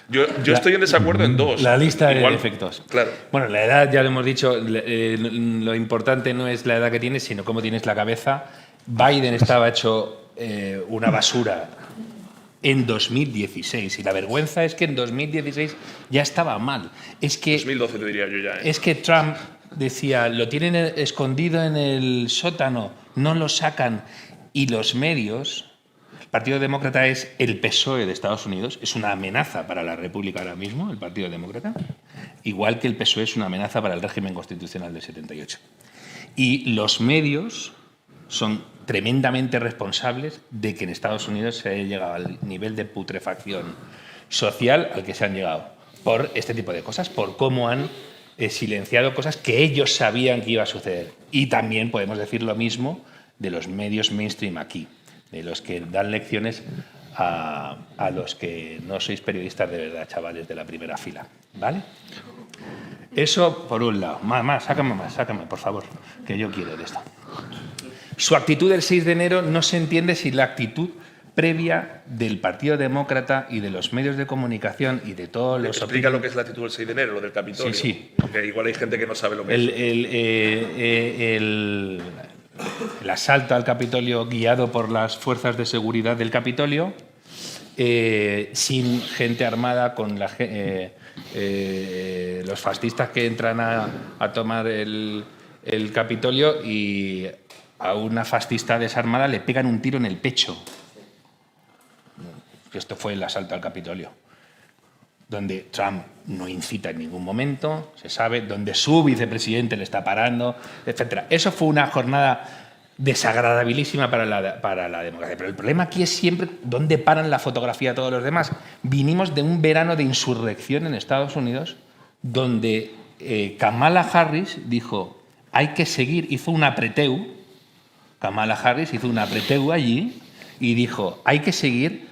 Yo estoy en desacuerdo en 2. La lista de defectos. Claro. Bueno, la edad, ya lo hemos dicho, lo importante no es la edad que tienes, sino cómo tienes la cabeza. Biden estaba hecho una basura en 2016 y la vergüenza es que en 2016 ya estaba mal. Es que 2012 te diría yo ya. Es que Trump decía, lo tienen escondido en el sótano, no lo sacan. Y los medios, el Partido Demócrata es el PSOE de Estados Unidos, es una amenaza para la República ahora mismo, el Partido Demócrata, igual que el PSOE es una amenaza para el régimen constitucional del 78. Y los medios son tremendamente responsables de que en Estados Unidos se haya llegado al nivel de putrefacción social al que se han llegado, por este tipo de cosas, por cómo han silenciado cosas que ellos sabían que iba a suceder. Y también podemos decir lo mismo de los medios mainstream aquí, de los que dan lecciones a los que no sois periodistas de verdad, chavales de la primera fila, ¿vale? Eso por un lado. Sácame, por favor, que yo quiero de esto. Su actitud del 6 de enero no se entiende sin la actitud previa del Partido Demócrata y de los medios de comunicación y de todos los... Explica lo que es la actitud del 6 de enero, lo del Capitolio. Sí. Porque igual hay gente que no sabe lo que es. El asalto al Capitolio guiado por las fuerzas de seguridad del Capitolio, sin gente armada, con los fascistas que entran a tomar el Capitolio y a una fascista desarmada le pegan un tiro en el pecho. Esto fue el asalto al Capitolio, donde Trump no incita en ningún momento, se sabe, donde su vicepresidente le está parando, etc. Eso fue una jornada desagradabilísima para la democracia. Pero el problema aquí es siempre dónde paran la fotografía todos los demás. Vinimos de un verano de insurrección en Estados Unidos, donde Kamala Harris dijo, hay que seguir, hizo un apreteu, Kamala Harris hizo un apreteu allí y dijo, hay que seguir.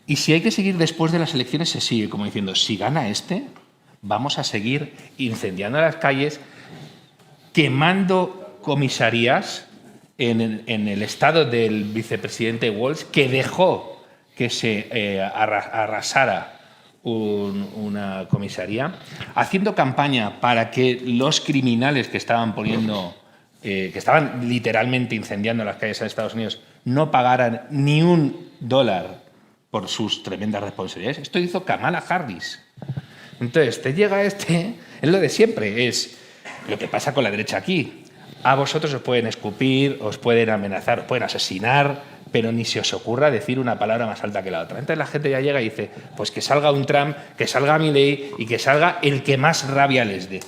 Y si hay que seguir después de las elecciones, se sigue, como diciendo, si gana este, vamos a seguir incendiando las calles, quemando comisarías en el estado del vicepresidente Walz, que dejó que se arrasara una comisaría, haciendo campaña para que los criminales que estaban que estaban literalmente incendiando las calles en Estados Unidos, no pagaran ni $1 por sus tremendas responsabilidades. Esto hizo Kamala Harris. Entonces, te llega es lo de siempre, es lo que pasa con la derecha aquí. A vosotros os pueden escupir, os pueden amenazar, os pueden asesinar, pero ni se os ocurra decir una palabra más alta que la otra. Entonces la gente ya llega y dice, pues que salga un Trump, que salga Milei y que salga el que más rabia les dé.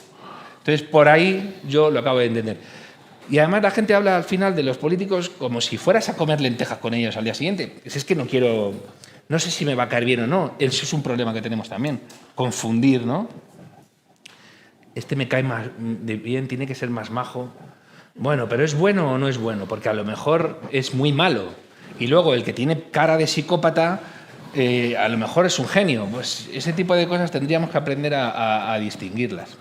Entonces, por ahí yo lo acabo de entender. Y además la gente habla al final de los políticos como si fueras a comer lentejas con ellos al día siguiente. Es que no quiero... No sé si me va a caer bien o no. Eso es un problema que tenemos también. Confundir, ¿no? Este me cae más de bien, tiene que ser más majo. Bueno, pero ¿es bueno o no es bueno? Porque a lo mejor es muy malo. Y luego el que tiene cara de psicópata, a lo mejor es un genio. Pues ese tipo de cosas tendríamos que aprender a distinguirlas.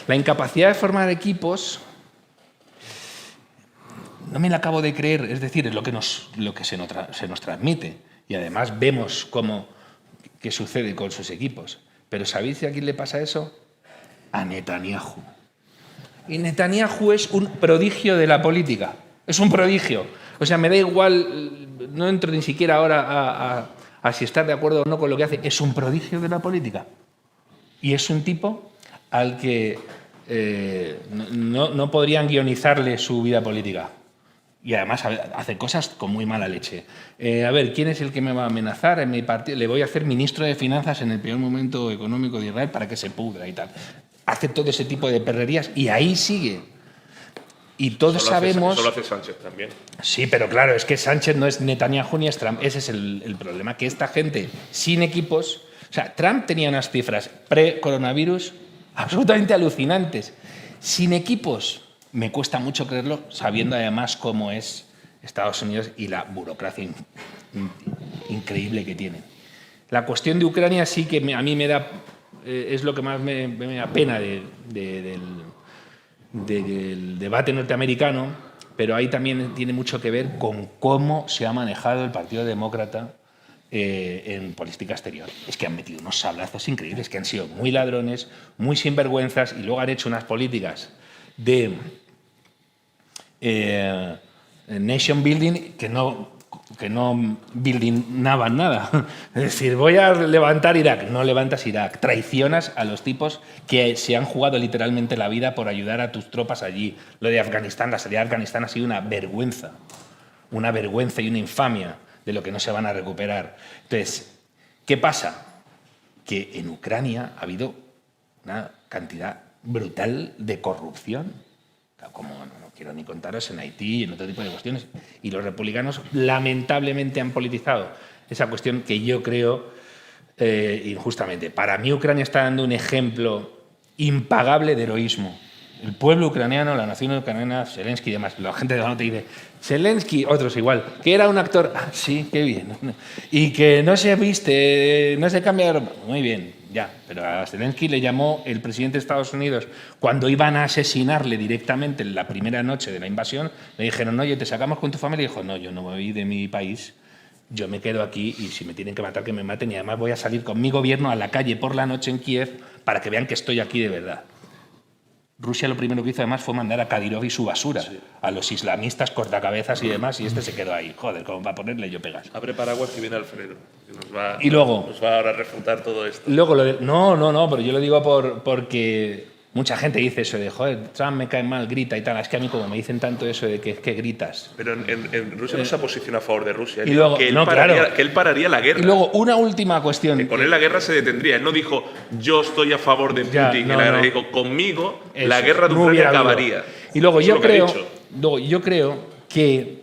La incapacidad de formar equipos... No me la acabo de creer, es decir, es lo que se nos transmite. Y además vemos qué sucede con sus equipos. Pero ¿sabéis a quién le pasa eso? A Netanyahu. Y Netanyahu es un prodigio de la política. Es un prodigio. O sea, me da igual, no entro ni siquiera ahora a si estar de acuerdo o no con lo que hace. Es un prodigio de la política. Y es un tipo al que no podrían guionizarle su vida política. Y además hace cosas con muy mala leche. A ver, ¿quién es el que me va a amenazar? En mi partido le voy a hacer ministro de Finanzas en el peor momento económico de Israel para que se pudra y tal. Hace todo ese tipo de perrerías y ahí sigue. Y todos sabemos... Eso lo hace Sánchez también. Sí, pero claro, es que Sánchez no es Netanyahu ni es Trump. Ese es el problema, que esta gente sin equipos... O sea, Trump tenía unas cifras pre-coronavirus absolutamente alucinantes. Sin equipos... Me cuesta mucho creerlo, sabiendo además cómo es Estados Unidos y la burocracia increíble que tiene. La cuestión de Ucrania sí que a mí me da, es lo que más me da pena del debate norteamericano, pero ahí también tiene mucho que ver con cómo se ha manejado el Partido Demócrata en política exterior. Es que han metido unos sablazos increíbles, que han sido muy ladrones, muy sinvergüenzas, y luego han hecho unas políticas de nation building que no buildingaban nada. Es decir, voy a levantar Irak. No levantas Irak. Traicionas a los tipos que se han jugado literalmente la vida por ayudar a tus tropas allí. Lo de Afganistán, la salida de Afganistán ha sido una vergüenza. una vergüenza y una infamia de lo que no se van a recuperar. Entonces, ¿qué pasa? Que en Ucrania ha habido una cantidad brutal de corrupción, como no quiero ni contaros en Haití y en otro tipo de cuestiones. Y los republicanos lamentablemente han politizado esa cuestión que yo creo injustamente. Para mí Ucrania está dando un ejemplo impagable de heroísmo. El pueblo ucraniano, la nación ucraniana, Zelensky y demás. La gente de la nota dice, Zelensky, otros igual, que era un actor, sí, qué bien. Y que no se viste, no se cambia de ropa. Muy bien, ya. Pero a Zelensky le llamó el presidente de Estados Unidos cuando iban a asesinarle directamente en la primera noche de la invasión. Le dijeron, oye, te sacamos con tu familia. Y dijo, no, yo no me voy de mi país. Yo me quedo aquí y si me tienen que matar, que me maten. Y además voy a salir con mi gobierno a la calle por la noche en Kiev para que vean que estoy aquí de verdad. Rusia lo primero que hizo además fue mandar a Kadyrov y su basura, a los islamistas cortacabezas y demás, y este se quedó ahí. Joder, ¿cómo va a ponerle yo pegas? Abre paraguas y viene Alfredo. Y luego, nos va ahora a refutar todo esto. Luego, no, pero yo lo digo porque mucha gente dice eso de, joder, Trump me cae mal, grita y tal. Es que a mí como me dicen tanto eso de que gritas. Pero en Rusia no se posiciona a favor de Rusia. Y luego, que él pararía la guerra. Y luego, una última cuestión. Que con él la guerra se detendría. Él no dijo, yo estoy a favor de Putin. Dijo, conmigo eso, la guerra de Ucrania acabaría. Y luego yo creo que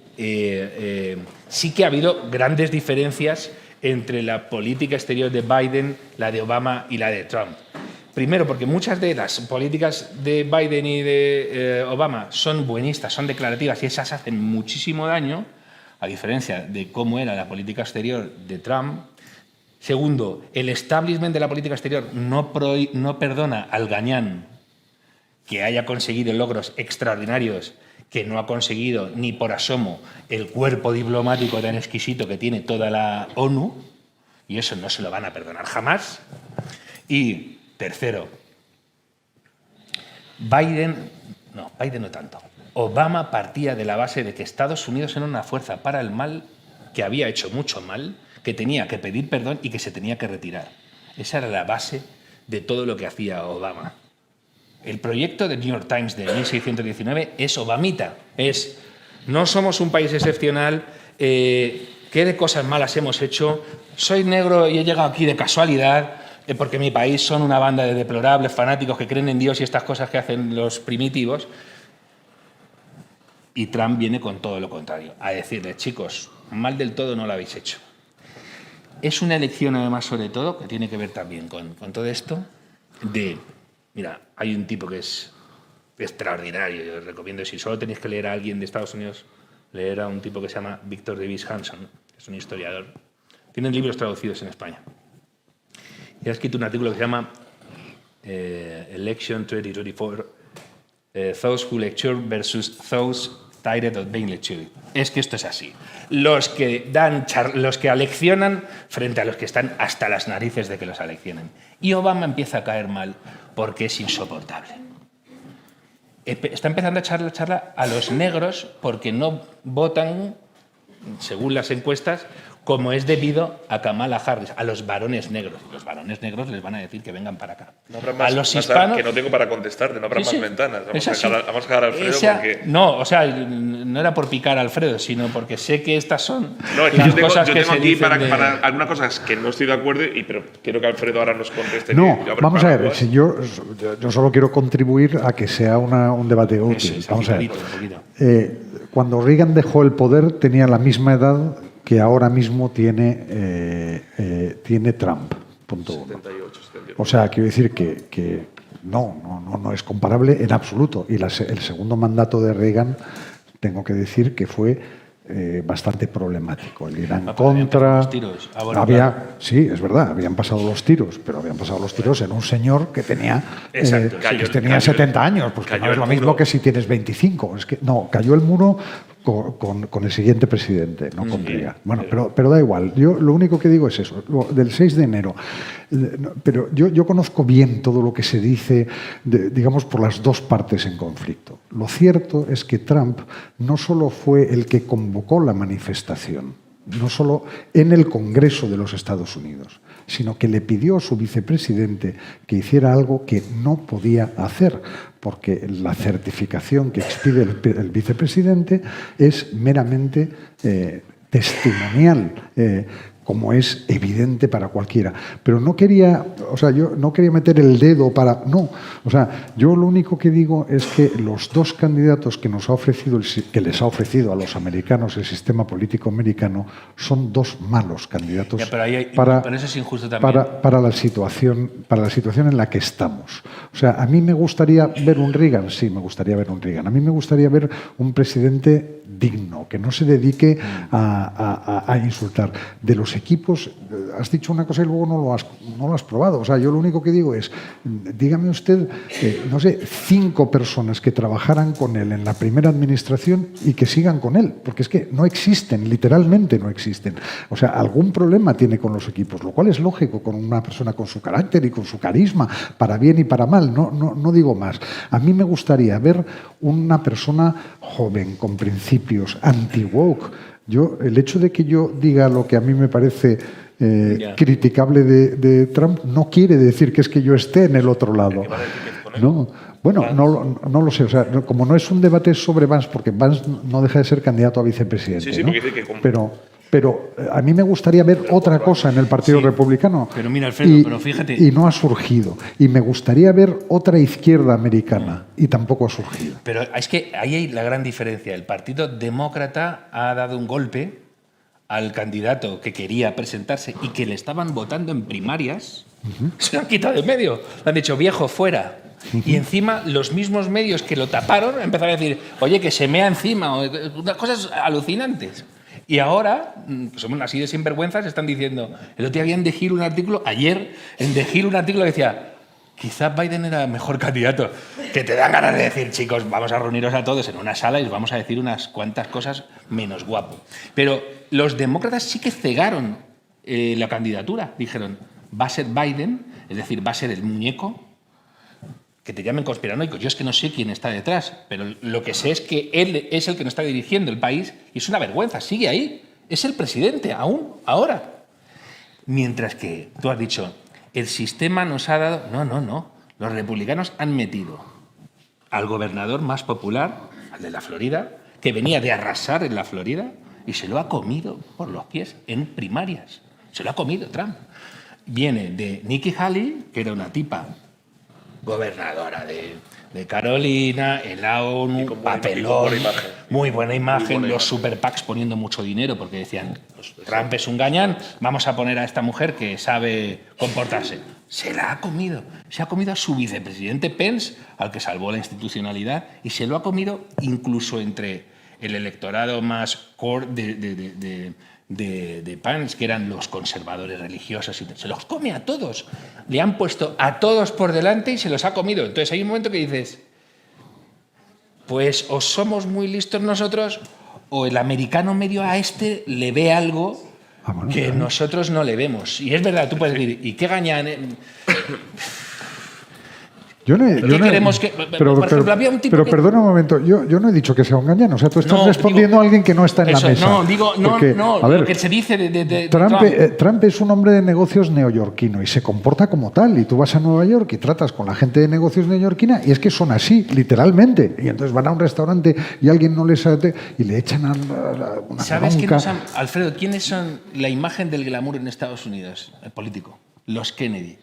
sí que ha habido grandes diferencias entre la política exterior de Biden, la de Obama y la de Trump. Primero, porque muchas de las políticas de Biden y de Obama son buenistas, son declarativas y esas hacen muchísimo daño, a diferencia de cómo era la política exterior de Trump. Segundo, el establishment de la política exterior no perdona al gañán que haya conseguido logros extraordinarios que no ha conseguido ni por asomo el cuerpo diplomático tan exquisito que tiene toda la ONU, y eso no se lo van a perdonar jamás. Y tercero, Biden no tanto. Obama partía de la base de que Estados Unidos era una fuerza para el mal, que había hecho mucho mal, que tenía que pedir perdón y que se tenía que retirar. Esa era la base de todo lo que hacía Obama. El proyecto de New York Times de 1619 es obamita. No somos un país excepcional, ¿qué de cosas malas hemos hecho? Soy negro y he llegado aquí de casualidad, porque mi país son una banda de deplorables fanáticos que creen en Dios y estas cosas que hacen los primitivos. Y Trump viene con todo lo contrario, a decirle, chicos, mal del todo no lo habéis hecho. Es una elección, además, sobre todo, que tiene que ver también con todo esto, de, mira, hay un tipo que es extraordinario, yo os recomiendo, si solo tenéis que leer a alguien de Estados Unidos, leer a un tipo que se llama Victor Davis Hanson, que es un historiador. Tiene libros traducidos en España. Y ha escrito un artículo que se llama Election 2024, Those Who Lecture versus Those Tired of Being Lectured. Es que esto es así. Los que aleccionan frente a los que están hasta las narices de que los aleccionen. Y Obama empieza a caer mal porque es insoportable. Está empezando a echarle charla a los negros porque no votan, según las encuestas, como es debido a Kamala Harris, a los varones negros. Los varones negros les van a decir que vengan para acá. No habrá más, a los hispanos... Que no tengo para contestarte, no habrá más ventanas. Vamos a dejar a Alfredo porque... No, o sea, no era por picar a Alfredo, sino porque sé que estas son las cosas que yo tengo se aquí dicen para algunas cosas que no estoy de acuerdo, pero quiero que Alfredo ahora nos conteste. No, vamos a ver, si yo solo quiero contribuir a que sea un debate útil. Vamos a ver. Cuando Reagan dejó el poder tenía la misma edad que ahora mismo tiene Trump. Punto 78, 78. O sea, quiero decir que no es comparable en absoluto. Y el segundo mandato de Reagan, tengo que decir que fue bastante problemático. El Irán contra... Los tiros. Sí, es verdad, habían pasado los tiros, pero habían pasado los tiros en un señor que tenía, tenía 70 años, pues que no es lo mismo que si tienes 25. Es que, no, cayó el muro con el siguiente presidente, no con Reagan. Bueno, pero da igual. Yo lo único que digo es eso, del 6 de enero. Pero yo conozco bien todo lo que se dice, digamos, por las dos partes en conflicto. Lo cierto es que Trump no solo fue el que convocó la manifestación, no solo en el Congreso de los Estados Unidos, sino que le pidió a su vicepresidente que hiciera algo que no podía hacer, porque la certificación que expide el vicepresidente es meramente testimonial, como es evidente para cualquiera. Pero no quería, yo no quería meter el dedo para... No, yo lo único que digo es que los dos candidatos que les ha ofrecido a los americanos el sistema político americano son dos malos candidatos pero eso es injusto también. Para la situación en la que estamos. A mí me gustaría ver un Reagan, sí, me gustaría ver un Reagan. A mí me gustaría ver un presidente digno, que no se dedique a insultar. De los equipos, has dicho una cosa y luego no lo has probado. Yo lo único que digo es, dígame usted, 5 personas que trabajaran con él en la primera administración y que sigan con él, porque es que no existen, literalmente no existen. Algún problema tiene con los equipos, lo cual es lógico con una persona con su carácter y con su carisma, para bien y para mal, no digo más. A mí me gustaría ver una persona joven, con principios, anti-woke. El hecho de que yo diga lo que a mí me parece criticable de Trump no quiere decir que es que yo esté en el otro lado. No, bueno, no lo sé. Como no es un debate sobre Vance, porque Vance no deja de ser candidato a vicepresidente. Sí, ¿no? porque dice que pero a mí me gustaría ver otra cosa en el Partido Republicano. Pero mira, Alfredo, pero fíjate. Y no ha surgido. Y me gustaría ver otra izquierda americana. Y tampoco ha surgido. Pero es que ahí hay la gran diferencia. El Partido Demócrata ha dado un golpe al candidato que quería presentarse y que le estaban votando en primarias. Se lo han quitado de medio. Le han dicho, viejo, fuera. Y encima los mismos medios que lo taparon empezaron a decir, oye, que se mea encima. Unas cosas alucinantes. Y ahora, somos así de sinvergüenzas, están diciendo... El otro día había en The Hill un artículo, ayer, en The Hill un artículo que decía quizás Biden era mejor candidato. Que te dan ganas de decir, chicos, vamos a reuniros a todos en una sala y os vamos a decir unas cuantas cosas menos guapo. Pero los demócratas sí que cegaron la candidatura. Dijeron, va a ser Biden, es decir, va a ser el muñeco... Que te llamen conspiranoico. Yo es que no sé quién está detrás, pero lo que sé es que él es el que nos está dirigiendo el país y es una vergüenza. Sigue ahí. Es el presidente, aún, ahora. Mientras que tú has dicho, el sistema nos ha dado... No. Los republicanos han metido al gobernador más popular, al de la Florida, que venía de arrasar en la Florida y se lo ha comido por los pies en primarias. Se lo ha comido Trump. Viene de Nikki Haley, que era una tipa gobernadora de Carolina, en la ONU, papelón, muy buena imagen, los super PACs poniendo mucho dinero porque decían, Trump es un gañán, vamos a poner a esta mujer que sabe comportarse. Se la ha comido, se ha comido a su vicepresidente Pence, al que salvó la institucionalidad, y se lo ha comido incluso entre el electorado más core de Pence, que eran los conservadores religiosos, y se los come a todos. Le han puesto a todos por delante y se los ha comido. Entonces hay un momento que dices, pues o somos muy listos nosotros o el americano medio a este le ve algo que nosotros no le vemos. Y es verdad, tú puedes decir, ¿y qué gañan? Pero perdona un momento, yo no he dicho que sea un gañán. Tú estás respondiendo a alguien que no está en la mesa. Lo que se dice de Trump es un hombre de negocios neoyorquino y se comporta como tal. Y tú vas a Nueva York y tratas con la gente de negocios neoyorquina y es que son así, literalmente. Y entonces van a un restaurante y alguien no les sabe y le echan una ¿Sabes bronca. Alfredo, quiénes son la imagen del glamour en Estados Unidos, el político? Los Kennedy.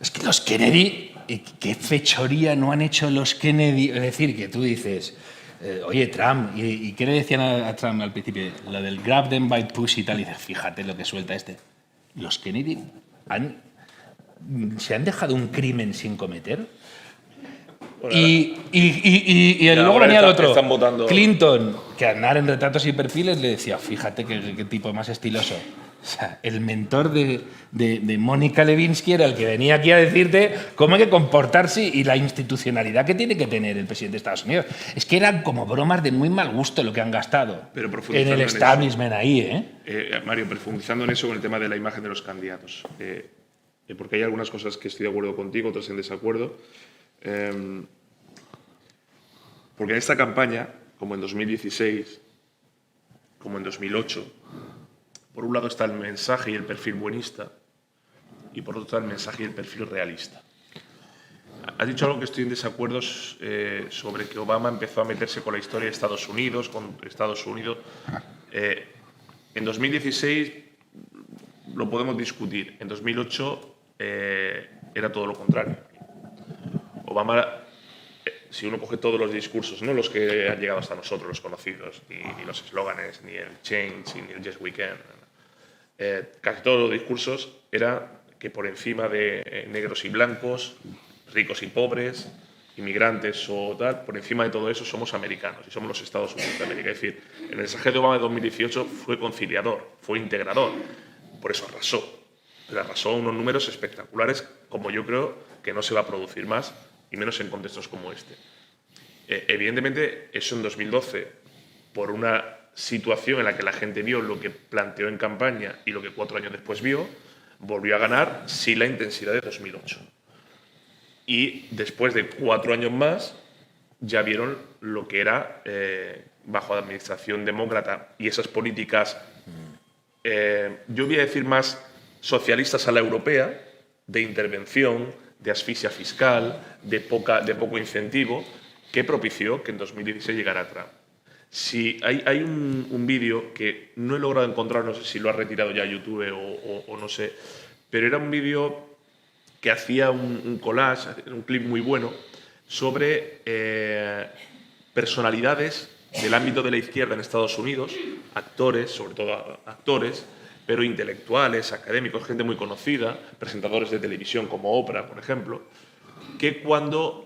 Es que los Kennedy, ¿qué fechoría no han hecho los Kennedy? Es decir, que tú dices, oye, Trump, ¿y qué le decían a Trump al principio? Lo del grab them by pussy y tal, y dices, fíjate lo que suelta este. Los Kennedy se han dejado un crimen sin cometer. Bueno, y luego venía el otro, Clinton, que andar en retratos y perfiles le decía, fíjate qué tipo más estiloso. O sea, el mentor de Mónica Lewinsky era el que venía aquí a decirte cómo hay que comportarse y la institucionalidad que tiene que tener el presidente de Estados Unidos. Es que eran como bromas de muy mal gusto lo que han gastado en el establishment ahí, Mario, profundizando en eso con el tema de la imagen de los candidatos. Porque hay algunas cosas que estoy de acuerdo contigo, otras en desacuerdo. Porque en esta campaña, como en 2016, como en 2008, por un lado está el mensaje y el perfil buenista, y por otro está el mensaje y el perfil realista. Has dicho algo que estoy en desacuerdo sobre que Obama empezó a meterse con la historia de Estados Unidos, en 2016 lo podemos discutir. En 2008 era todo lo contrario. Obama, si uno coge todos los discursos, no los que han llegado hasta nosotros, los conocidos, ni los eslóganes, ni el Change, ni el Yes We Can, casi todos los discursos era que por encima de negros y blancos, ricos y pobres, inmigrantes o tal, por encima de todo eso somos americanos y somos los Estados Unidos de América. Es decir, el mensaje de Obama de 2018 fue conciliador, fue integrador, por eso arrasó. Pero arrasó unos números espectaculares, como yo creo que no se va a producir más, y menos en contextos como este. Evidentemente, eso en 2012, por una situación en la que la gente vio lo que planteó en campaña y lo que 4 años después vio, volvió a ganar sin la intensidad de 2008. Y después de 4 años más, ya vieron lo que era, bajo la administración demócrata y esas políticas, yo voy a decir más socialistas a la europea, de intervención, de asfixia fiscal, de poco incentivo, que propició que en 2016 llegara Trump. Si hay un vídeo que no he logrado encontrar, no sé si lo ha retirado ya YouTube o no sé, pero era un vídeo que hacía un collage, un clip muy bueno, sobre personalidades del ámbito de la izquierda en Estados Unidos, actores, sobre todo actores, pero intelectuales, académicos, gente muy conocida, presentadores de televisión como Oprah, por ejemplo, que cuando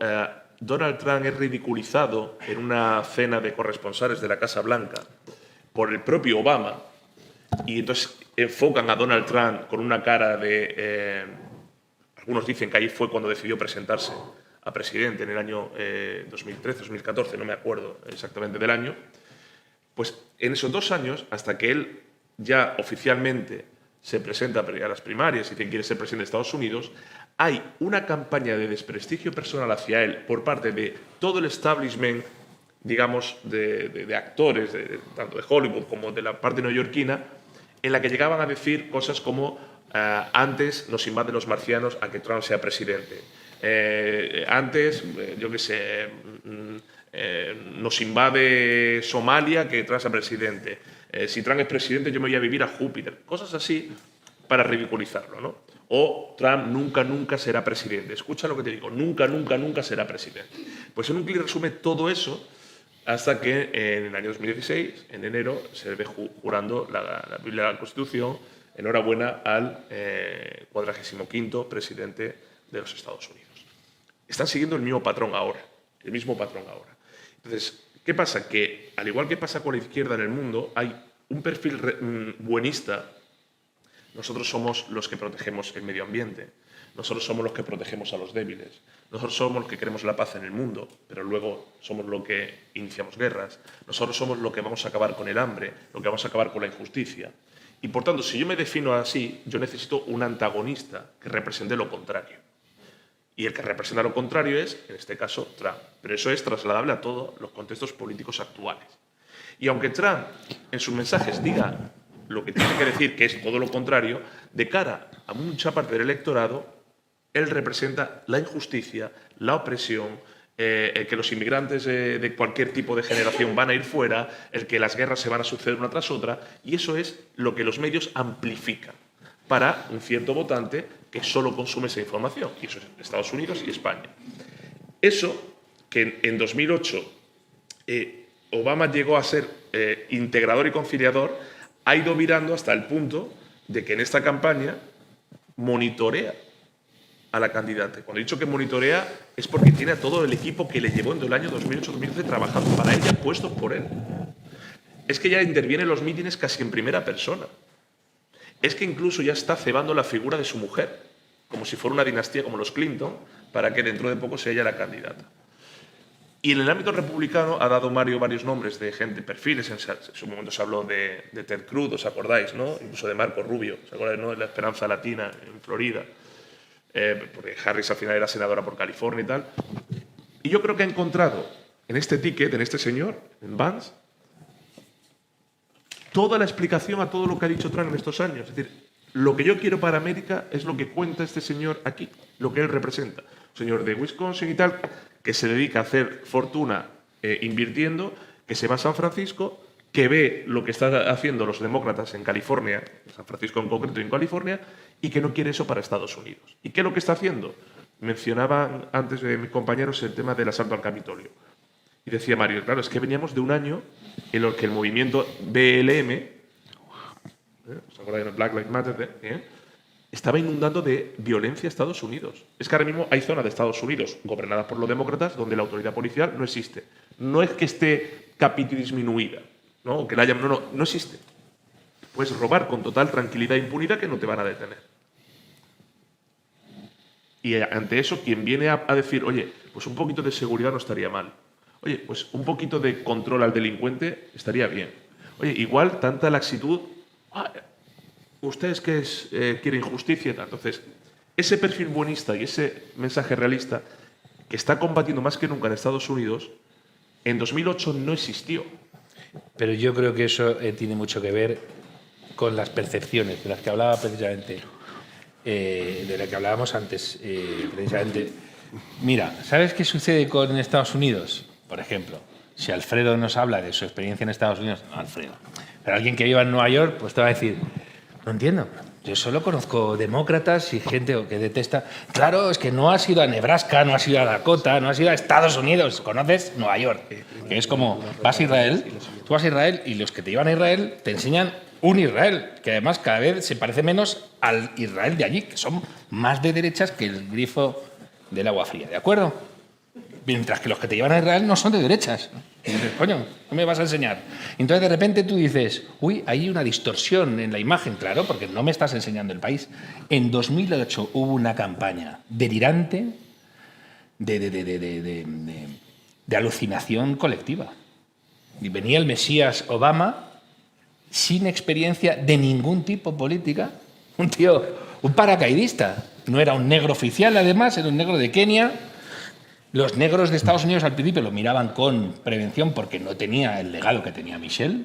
Donald Trump es ridiculizado en una cena de corresponsales de la Casa Blanca por el propio Obama, y entonces enfocan a Donald Trump con una cara de... algunos dicen que ahí fue cuando decidió presentarse a presidente en el año 2013, 2014, no me acuerdo exactamente del año, pues en esos 2 años, hasta que él ya oficialmente se presenta a las primarias y quiere ser presidente de Estados Unidos, hay una campaña de desprestigio personal hacia él por parte de todo el establishment, digamos, de actores, tanto de Hollywood como de la parte neoyorquina, en la que llegaban a decir cosas como antes nos invaden los marcianos a que Trump sea presidente. Antes, yo qué sé, nos invade Somalia que Trump sea presidente. Si Trump es presidente, yo me voy a vivir a Júpiter. Cosas así para ridiculizarlo, ¿no? O Trump nunca será presidente. Escucha lo que te digo, nunca será presidente. Pues en un clic resume todo eso hasta que en el año 2016, en enero, se ve jurando la Biblia de la Constitución. Enhorabuena al 45º presidente de los Estados Unidos. Están siguiendo el mismo patrón ahora. Entonces, ¿qué pasa? Que, al igual que pasa con la izquierda en el mundo, hay un perfil buenista. Nosotros somos los que protegemos el medio ambiente. Nosotros somos los que protegemos a los débiles. Nosotros somos los que queremos la paz en el mundo, pero luego somos los que iniciamos guerras. Nosotros somos los que vamos a acabar con el hambre, los que vamos a acabar con la injusticia. Y, por tanto, si yo me defino así, yo necesito un antagonista que represente lo contrario. Y el que representa lo contrario es, en este caso, Trump. Pero eso es trasladable a todos los contextos políticos actuales. Y aunque Trump en sus mensajes diga lo que tiene que decir, que es todo lo contrario, de cara a mucha parte del electorado, él representa la injusticia, la opresión, el que los inmigrantes de cualquier tipo de generación van a ir fuera, el que las guerras se van a suceder una tras otra, y eso es lo que los medios amplifican para un cierto votante que solo consume esa información, y eso es Estados Unidos y España. Eso, que en 2008 Obama llegó a ser integrador y conciliador, ha ido virando hasta el punto de que en esta campaña monitorea a la candidata. Cuando he dicho que monitorea es porque tiene a todo el equipo que le llevó en el año 2008-2012 trabajando para ella, puestos por él. Es que ya interviene en los mítines casi en primera persona. Es que incluso ya está cebando la figura de su mujer, como si fuera una dinastía como los Clinton, para que dentro de poco sea ella la candidata. Y en el ámbito republicano ha dado Mario varios nombres de gente, perfiles. En su momento se habló de Ted Cruz, ¿os acordáis? ¿No? Incluso de Marco Rubio, ¿os acordáis? ¿No? De la Esperanza Latina en Florida. Porque Harris al final era senadora por California y tal. Y yo creo que ha encontrado en este ticket, en este señor, en Vance, toda la explicación a todo lo que ha dicho Trump en estos años. Es decir, lo que yo quiero para América es lo que cuenta este señor aquí, lo que él representa. Un señor de Wisconsin y tal, que se dedica a hacer fortuna invirtiendo, que se va a San Francisco, que ve lo que están haciendo los demócratas en California, San Francisco en concreto y en California, y que no quiere eso para Estados Unidos. ¿Y qué es lo que está haciendo? Mencionaban antes de mis compañeros el tema del asalto al Capitolio. Y decía Mario, claro, es que veníamos de un año en el que el movimiento BLM, ¿os acordáis del Black Lives Matter? Estaba inundando de violencia a Estados Unidos. Es que ahora mismo hay zonas de Estados Unidos gobernadas por los demócratas donde la autoridad policial no existe. No es que esté disminuida, ¿no? O que la hayan, no existe. Puedes robar con total tranquilidad e impunidad que no te van a detener. Y ante eso, quien viene a decir, oye, pues un poquito de seguridad no estaría mal. Oye, pues un poquito de control al delincuente estaría bien. Oye, igual tanta laxitud, ustedes que quieren justicia y tal. Entonces, ese perfil buenista y ese mensaje realista que está combatiendo más que nunca en Estados Unidos, en 2008 no existió. Pero yo creo que eso tiene mucho que ver con las percepciones de las que hablaba precisamente, de las que hablábamos antes, precisamente. Mira, ¿sabes qué sucede con Estados Unidos? Por ejemplo, si Alfredo nos habla de su experiencia en Estados Unidos, Alfredo, pero alguien que viva en Nueva York, pues te va a decir, no entiendo, yo solo conozco demócratas y gente que detesta. Claro, es que no has ido a Nebraska, no has ido a Dakota, no has ido a Estados Unidos, conoces Nueva York, que es como, vas a Israel, tú vas a Israel y los que te llevan a Israel te enseñan un Israel, que además cada vez se parece menos al Israel de allí, que son más de derechas que el grifo del agua fría, ¿de acuerdo? Mientras que los que te llevan a Israel no son de derechas. Y dices, coño, ¿qué me vas a enseñar? Entonces de repente tú dices, uy, hay una distorsión en la imagen, claro, porque no me estás enseñando el país. En 2008 hubo una campaña delirante de alucinación colectiva. Y venía el Mesías Obama sin experiencia de ningún tipo política, un tío, un paracaidista. No era un negro oficial, además, era un negro de Kenia. Los negros de Estados Unidos al principio lo miraban con prevención porque no tenía el legado que tenía Michelle.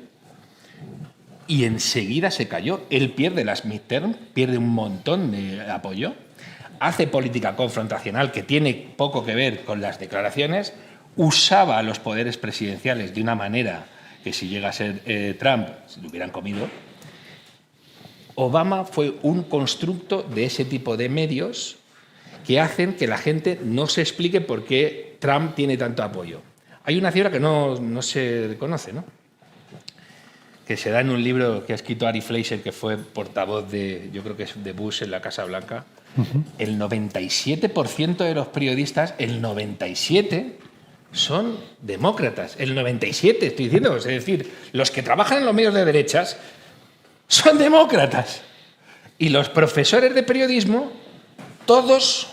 Y enseguida se cayó. Él pierde las midterm, pierde un montón de apoyo. Hace política confrontacional que tiene poco que ver con las declaraciones. Usaba a los poderes presidenciales de una manera que si llega a ser Trump, se lo hubieran comido. Obama fue un constructo de ese tipo de medios que hacen que la gente no se explique por qué Trump tiene tanto apoyo. Hay una cifra que no se conoce, ¿no? Que se da en un libro que ha escrito Ari Fleischer, que fue portavoz yo creo que es de Bush en la Casa Blanca. El 97% de los periodistas, el 97%, son demócratas. El 97%, estoy diciendo. Es decir, los que trabajan en los medios de derechas son demócratas. Y los profesores de periodismo, todos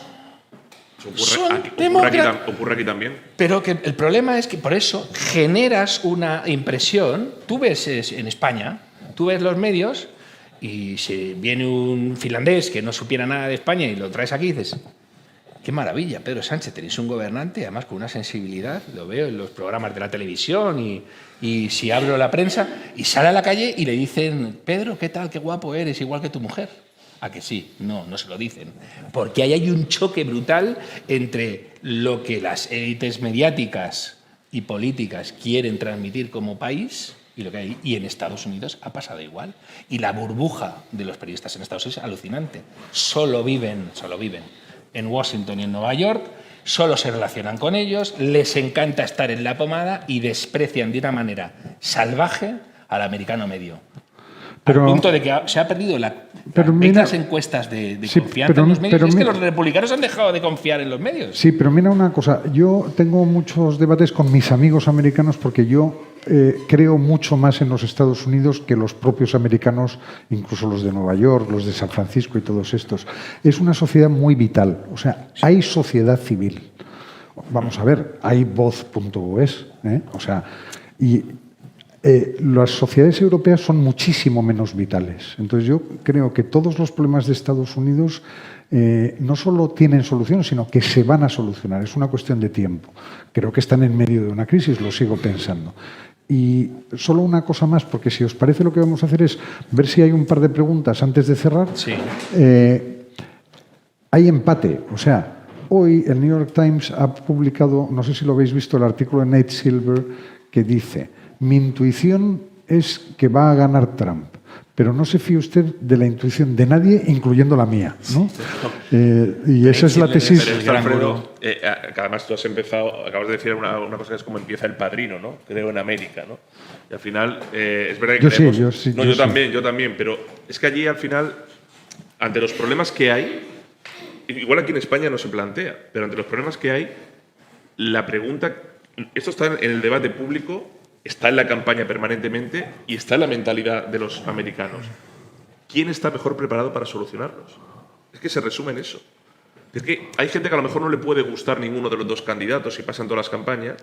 son demócratas. Ocurre aquí también. Pero que el problema es que por eso generas una impresión. Tú ves en España, tú ves los medios y si viene un finlandés que no supiera nada de España y lo traes aquí y dices, qué maravilla, Pedro Sánchez, tenéis un gobernante, además con una sensibilidad, lo veo en los programas de la televisión y si abro la prensa y sale a la calle y le dicen, Pedro, ¿qué tal? Qué guapo eres, igual que tu mujer. ¿A que sí? No se lo dicen. Porque ahí hay un choque brutal entre lo que las élites mediáticas y políticas quieren transmitir como país y lo que hay. Y en Estados Unidos ha pasado igual. Y la burbuja de los periodistas en Estados Unidos es alucinante. Solo viven en Washington y en Nueva York, solo se relacionan con ellos, les encanta estar en la pomada y desprecian de una manera salvaje al americano medio. Al punto de que se ha perdido las encuestas de confianza en los medios. Es que los republicanos han dejado de confiar en los medios. Sí, pero mira una cosa. Yo tengo muchos debates con mis amigos americanos porque yo creo mucho más en los Estados Unidos que los propios americanos, incluso los de Nueva York, los de San Francisco y todos estos. Es una sociedad muy vital. O sea, hay sociedad civil. Vamos a ver, hay voz.es. O sea, y las sociedades europeas son muchísimo menos vitales. Entonces yo creo que todos los problemas de Estados Unidos no solo tienen solución, sino que se van a solucionar. Es una cuestión de tiempo. Creo que están en medio de una crisis, lo sigo pensando. Y solo una cosa más, porque si os parece lo que vamos a hacer es ver si hay un par de preguntas antes de cerrar. Sí. Hay empate, o sea, hoy el New York Times ha publicado, no sé si lo habéis visto, el artículo de Nate Silver que dice: mi intuición es que va a ganar Trump, pero no se fíe usted de la intuición de nadie, incluyendo la mía, ¿no? Y esa es la tesis. Pero esto, Alfredo, que además tú acabas de decir una cosa que es como empieza El Padrino, ¿no? Creo en América, ¿no? Y al final, es verdad que yo también, pero es que allí al final, ante los problemas que hay, igual aquí en España no se plantea, pero ante los problemas que hay, la pregunta, esto está en el debate público, está en la campaña permanentemente y está en la mentalidad de los americanos. ¿Quién está mejor preparado para solucionarlos? Es que se resume en eso. Es que hay gente que a lo mejor no le puede gustar ninguno de los dos candidatos y pasan todas las campañas,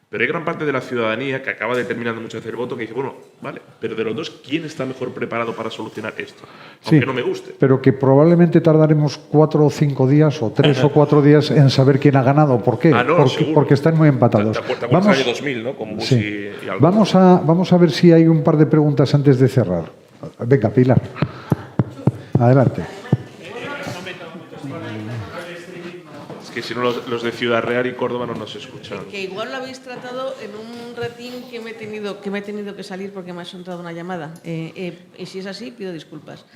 pero hay gran parte de la ciudadanía que acaba determinando muchas veces el voto que dice, bueno, vale, pero de los dos, ¿quién está mejor preparado para solucionar esto? Aunque no me guste. Pero que probablemente tardaremos 4 o 5 días o 3 o 4 días en saber quién ha ganado. ¿Por qué? Porque están muy empatados. ¿Te acuerdas del año 2000, ¿no? Con Bush y algo. Vamos a ver si hay un par de preguntas antes de cerrar. Venga, Pilar. Adelante. Que si no los de Ciudad Real y Córdoba no nos escuchan. Que igual lo habéis tratado en un ratín que me he tenido que salir porque me ha entrado una llamada. Y si es así, pido disculpas.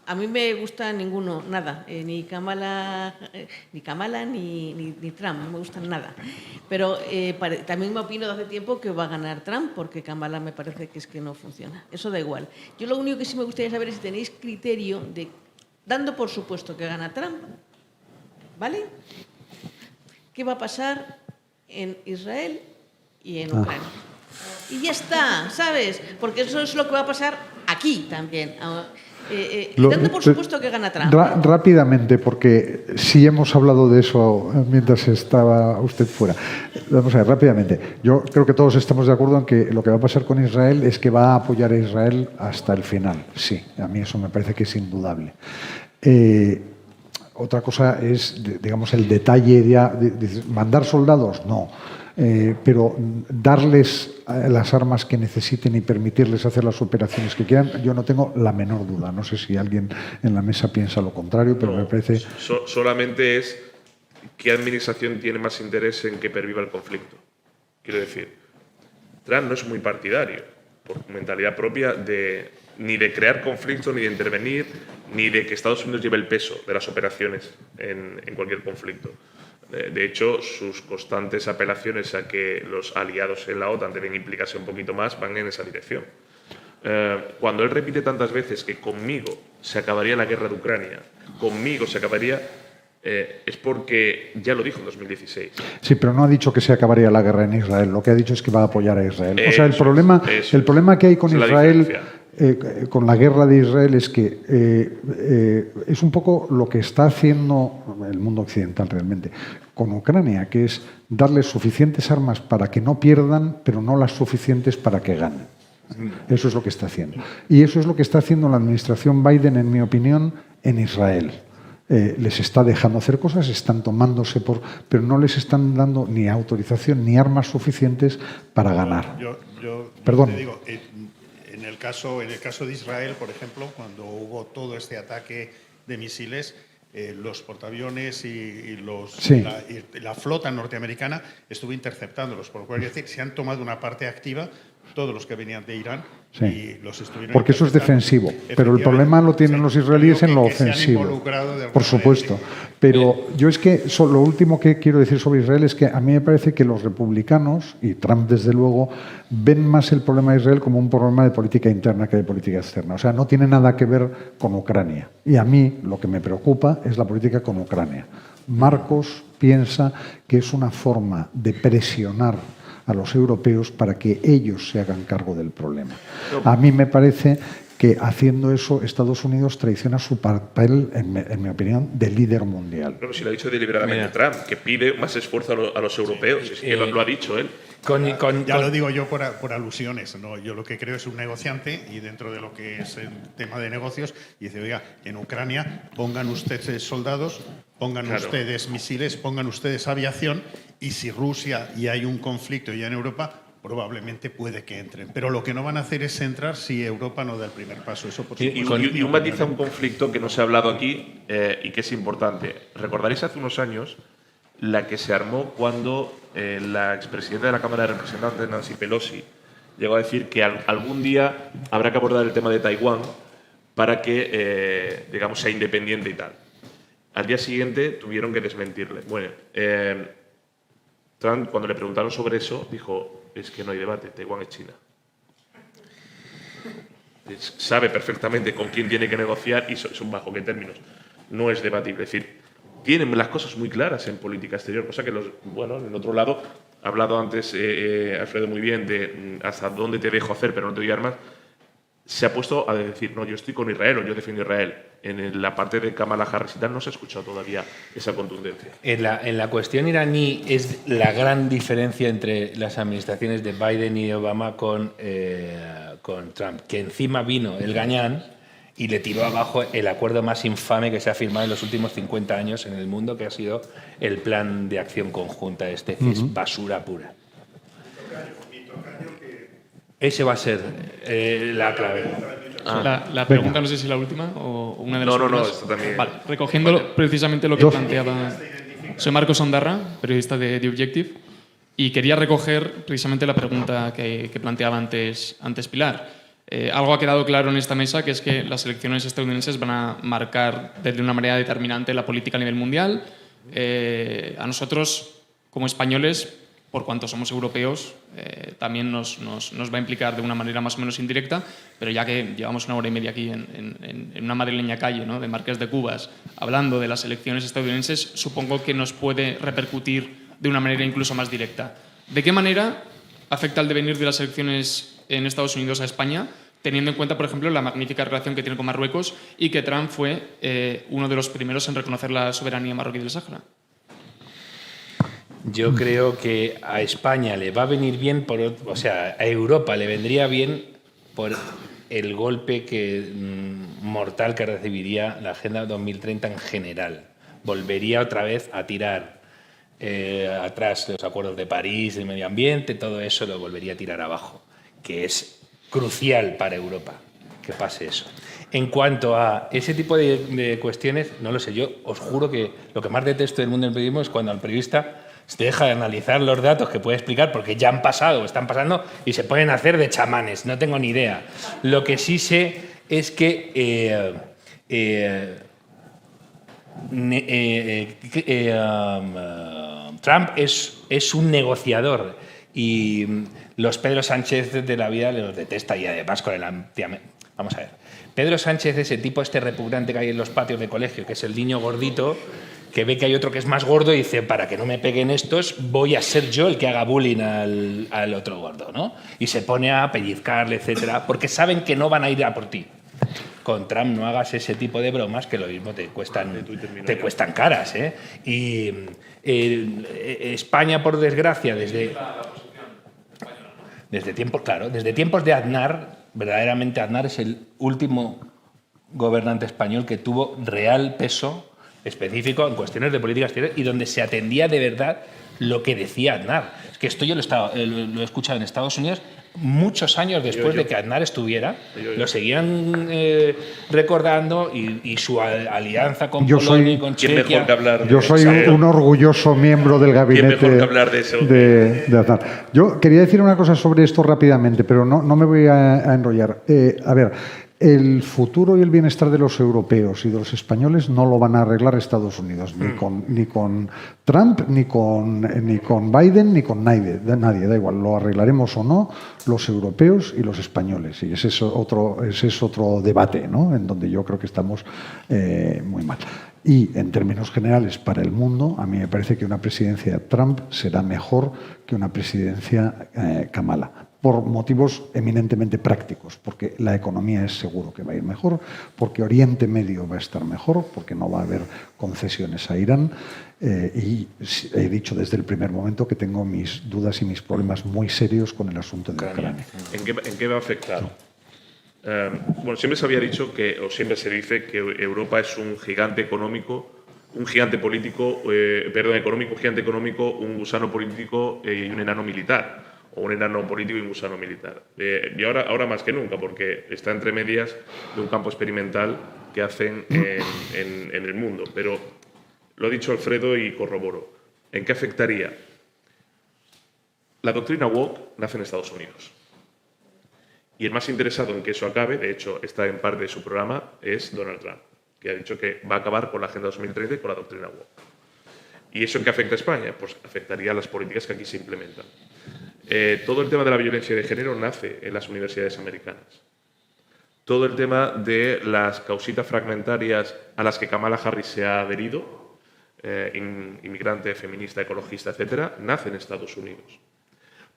A mí me gusta ninguno, nada. Ni Kamala ni Trump, no me gustan nada. Pero también me opino de hace tiempo que va a ganar Trump porque Kamala me parece que es que no funciona. Eso da igual. Yo lo único que sí me gustaría saber es si tenéis criterio de, dando por supuesto que gana Trump, ¿vale? ¿Qué va a pasar en Israel y en Ucrania? Y ya está, ¿sabes? Porque eso es lo que va a pasar aquí también. Dando por supuesto que gana Trump. Rápidamente, porque sí hemos hablado de eso mientras estaba usted fuera. Vamos a ver, rápidamente. Yo creo que todos estamos de acuerdo en que lo que va a pasar con Israel es que va a apoyar a Israel hasta el final. Sí, a mí eso me parece que es indudable. Otra cosa es, digamos, el detalle de mandar soldados, no. Pero darles las armas que necesiten y permitirles hacer las operaciones que quieran, yo no tengo la menor duda. No sé si alguien en la mesa piensa lo contrario, pero me parece... Solamente es qué administración tiene más interés en que perviva el conflicto. Quiero decir, Trump no es muy partidario, por mentalidad propia, ni de crear conflictos, ni de intervenir, ni de que Estados Unidos lleve el peso de las operaciones en cualquier conflicto. De hecho, sus constantes apelaciones a que los aliados en la OTAN deben implicarse un poquito más van en esa dirección. Cuando él repite tantas veces que conmigo se acabaría la guerra de Ucrania, conmigo se acabaría, es porque ya lo dijo en 2016. Sí, pero no ha dicho que se acabaría la guerra en Israel. Lo que ha dicho es que va a apoyar a Israel. O sea, el problema que hay con Israel... con la guerra de Israel es que es un poco lo que está haciendo el mundo occidental realmente con Ucrania, que es darles suficientes armas para que no pierdan, pero no las suficientes para que ganen. Eso es lo que está haciendo. Y eso es lo que está haciendo la administración Biden, en mi opinión, en Israel. Les está dejando hacer cosas, están tomándose pero no les están dando ni autorización ni armas suficientes para ganar. Perdón. Te digo, en el caso de Israel, por ejemplo, cuando hubo todo este ataque de misiles, los portaaviones y la flota norteamericana estuvo interceptándolos, por lo cual decir, se han tomado una parte activa todos los que venían de Irán y los estuvieron. Porque eso es defensivo, pero el problema lo tienen los israelíes en lo ofensivo. Por supuesto. Pero yo es que lo último que quiero decir sobre Israel es que a mí me parece que los republicanos, y Trump desde luego, ven más el problema de Israel como un problema de política interna que de política externa. O sea, no tiene nada que ver con Ucrania. Y a mí lo que me preocupa es la política con Ucrania. Marcos piensa que es una forma de presionar a los europeos para que ellos se hagan cargo del problema. A mí me parece que haciendo eso Estados Unidos traiciona su papel, en mi opinión, de líder mundial. Pero si lo ha dicho deliberadamente Trump, que pide más esfuerzo a los europeos, es que lo ha dicho él. Ya lo digo yo por alusiones, ¿no? Yo lo que creo es un negociante y dentro de lo que es el tema de negocios, y dice, oiga, en Ucrania pongan ustedes soldados, pongan ustedes misiles, pongan ustedes aviación, y si Rusia y hay un conflicto ya en Europa, probablemente puede que entren. Pero lo que no van a hacer es entrar si Europa no da el primer paso. Eso, por Y un matiz a un conflicto que no se ha hablado aquí y que es importante. Recordaréis hace unos años la que se armó cuando la expresidenta de la Cámara de Representantes, Nancy Pelosi, llegó a decir que algún día habrá que abordar el tema de Taiwán para que, digamos, sea independiente y tal. Al día siguiente tuvieron que desmentirle. Bueno, Trump, cuando le preguntaron sobre eso, dijo, es que no hay debate, Taiwán es China. Sabe perfectamente con quién tiene que negociar y son bajo qué términos. No es debatible. Es decir, tienen las cosas muy claras en política exterior, cosa que, en el otro lado, ha hablado antes Alfredo muy bien de hasta dónde te dejo hacer, pero no te doy armas. Se ha puesto a decir, no, yo estoy con Israel o yo defiendo Israel. En la parte de Kamala Harris y tal no se ha escuchado todavía esa contundencia. En la cuestión iraní es la gran diferencia entre las administraciones de Biden y Obama con Trump, que encima vino el gañán y le tiró abajo el acuerdo más infame que se ha firmado en los últimos 50 años en el mundo, que ha sido el plan de acción conjunta que es basura pura. Ese va a ser la clave. La pregunta, no sé si la última o una de las últimas. No, esto también. Vale, recogiendo precisamente lo que planteaba. Soy Marcos Ondarra, periodista de The Objective, y quería recoger precisamente la pregunta que planteaba antes Pilar. Algo ha quedado claro en esta mesa, que es que las elecciones estadounidenses van a marcar de una manera determinante la política a nivel mundial. A nosotros, como españoles, por cuanto somos europeos, también nos va a implicar de una manera más o menos indirecta, pero ya que llevamos 1 hora y media aquí en una madrileña calle, ¿no?, de Marqués de Cubas, hablando de las elecciones estadounidenses, supongo que nos puede repercutir de una manera incluso más directa. ¿De qué manera afecta el devenir de las elecciones en Estados Unidos a España, teniendo en cuenta, por ejemplo, la magnífica relación que tiene con Marruecos y que Trump fue uno de los primeros en reconocer la soberanía marroquí del Sáhara? Yo creo que a España le va a venir bien, a Europa le vendría bien por el golpe mortal que recibiría la Agenda 2030 en general. Volvería otra vez a tirar atrás los acuerdos de París, de medio ambiente, todo eso lo volvería a tirar abajo, que es crucial para Europa que pase eso. En cuanto a ese tipo de cuestiones, no lo sé, yo os juro que lo que más detesto del mundo del periodismo es cuando al periodista se deja de analizar los datos que puede explicar porque ya han pasado o están pasando y se pueden hacer de chamanes, no tengo ni idea. Lo que sí sé es que Trump es un negociador y los Pedro Sánchez de la vida los detesta y además con el vamos a ver. Pedro Sánchez es el tipo repugnante que hay en los patios de colegio, que es el niño gordito que ve que hay otro que es más gordo y dice, para que no me peguen estos, voy a ser yo el que haga bullying al otro gordo, ¿no? Y se pone a pellizcarle, etcétera, porque saben que no van a ir a por ti. Con Trump no hagas ese tipo de bromas, que lo mismo te cuestan caras, ¿eh? Y España, por desgracia, desde tiempos de Aznar, verdaderamente Aznar es el último gobernante español que tuvo real peso específico en cuestiones de política exterior y donde se atendía de verdad lo que decía Aznar. Es que esto yo lo he escuchado en Estados Unidos muchos años después de que Aznar estuviera, lo seguían recordando y su alianza con Polonia y con Chequia. Yo soy un orgulloso miembro del gabinete de Aznar. Yo quería decir una cosa sobre esto rápidamente, pero no me voy a enrollar. A ver, el futuro y el bienestar de los europeos y de los españoles no lo van a arreglar Estados Unidos, ni con Trump, ni con Biden, ni con nadie, da igual, lo arreglaremos o no los europeos y los españoles. Y ese es otro debate, ¿no?, en donde yo creo que estamos muy mal. Y en términos generales para el mundo, a mí me parece que una presidencia Trump será mejor que una presidencia Kamala, por motivos eminentemente prácticos, porque la economía es seguro que va a ir mejor, porque Oriente Medio va a estar mejor, porque no va a haber concesiones a Irán, y he dicho desde el primer momento que tengo mis dudas y mis problemas muy serios con el asunto de Ucrania. ¿En qué va a afectar? Bueno, siempre se había dicho o siempre se dice que Europa es un gigante económico, un gigante político, económico, un gigante económico, un gusano político y un enano militar. o un enano político y un gusano militar. Y ahora más que nunca, porque está entre medias de un campo experimental que hacen en el mundo. Pero lo ha dicho Alfredo y corroboro. ¿En qué afectaría? La doctrina woke nace en Estados Unidos. Y el más interesado en que eso acabe, de hecho está en parte de su programa, es Donald Trump, que ha dicho que va a acabar con la Agenda 2030 y con la doctrina woke. ¿Y eso en qué afecta a España? Pues afectaría a las políticas que aquí se implementan. Todo el tema de la violencia de género nace en las universidades americanas. Todo el tema de las causitas fragmentarias a las que Kamala Harris se ha adherido, inmigrante, feminista, ecologista, etcétera, nace en Estados Unidos.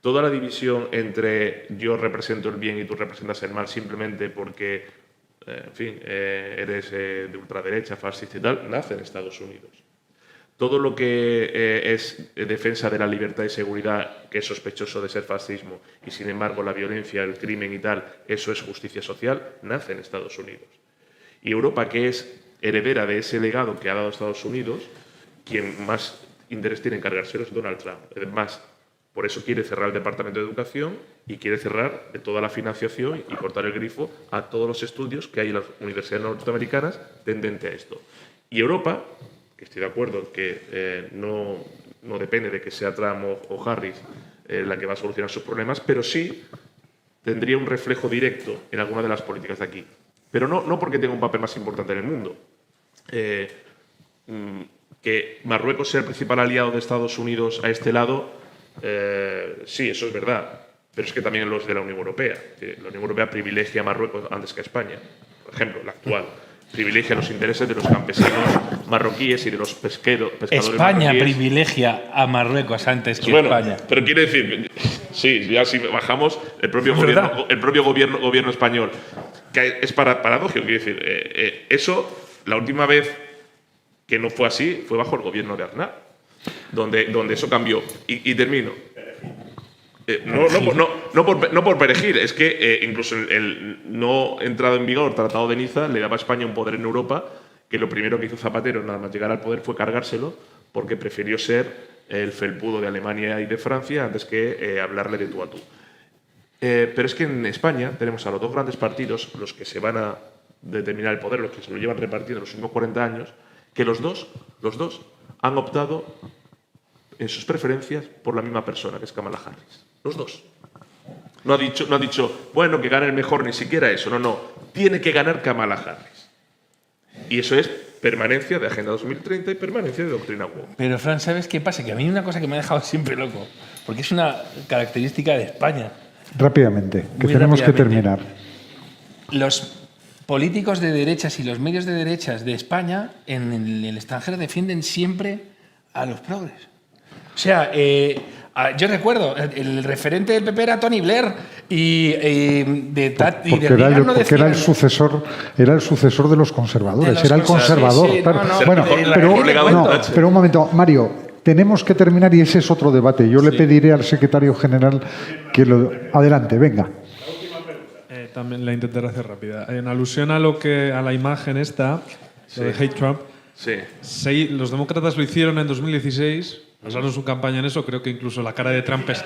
Toda la división entre yo represento el bien y tú representas el mal simplemente porque, en fin, eres de ultraderecha, fascista y tal, nace en Estados Unidos. Todo lo que es defensa de la libertad y seguridad, que es sospechoso de ser fascismo, y sin embargo la violencia, el crimen y tal, eso es justicia social, nace en Estados Unidos. Y Europa, que es heredera de ese legado que ha dado Estados Unidos, quien más interés tiene en cargárselo es Donald Trump. Además, por eso quiere cerrar el Departamento de Educación y quiere cerrar toda la financiación y cortar el grifo a todos los estudios que hay en las universidades norteamericanas tendente a esto. Y Europa, que estoy de acuerdo que no depende de que sea Trump o Harris la que va a solucionar sus problemas, pero sí tendría un reflejo directo en alguna de las políticas de aquí. Pero no porque tenga un papel más importante en el mundo. Que Marruecos sea el principal aliado de Estados Unidos a este lado, sí, eso es verdad, pero es que también los de la Unión Europea. La Unión Europea privilegia a Marruecos antes que a España. Por ejemplo, la actual privilegia los intereses de los campesinos marroquíes y de los pescadores España marroquíes. Privilegia a Marruecos antes que Bueno, España. pero quiere decir, sí, ya si bajamos, el propio gobierno español, que es paradójico, quiere decir, eso, la última vez que no fue así, fue bajo el gobierno de Aznar, donde eso cambió. Y termino. No por perejil, es que incluso el no entrado en vigor Tratado de Niza le daba a España un poder en Europa que lo primero que hizo Zapatero nada más llegar al poder fue cargárselo porque prefirió ser el felpudo de Alemania y de Francia antes que hablarle de tú a tú. Pero es que en España tenemos a los dos grandes partidos, los que se van a determinar el poder, los que se lo llevan repartiendo los últimos 40 años, que los dos han optado en sus preferencias por la misma persona, que es Kamala Harris. Los dos. No ha dicho, bueno, que gane el mejor, ni siquiera eso. No. Tiene que ganar Kamala Harris. Y eso es permanencia de Agenda 2030 y permanencia de doctrina woke. Pero, Fran, ¿sabes qué pasa? Que a mí una cosa que me ha dejado siempre loco, porque es una característica de España. Rápidamente, que tenemos que terminar. Los políticos de derechas y los medios de derechas de España en el extranjero defienden siempre a los progres. O sea, yo recuerdo, el referente del PP era Tony Blair porque era el sucesor de los conservadores, era el conservador. Sí, pero un momento, Mario, tenemos que terminar y ese es otro debate. Yo le pediré al secretario general que lo... Adelante, venga. También la intentaré hacer rápida. En alusión a la imagen esta, lo de Hate Trump, los demócratas lo hicieron en 2016, basaron su campaña en eso, creo que incluso la cara de Trump es...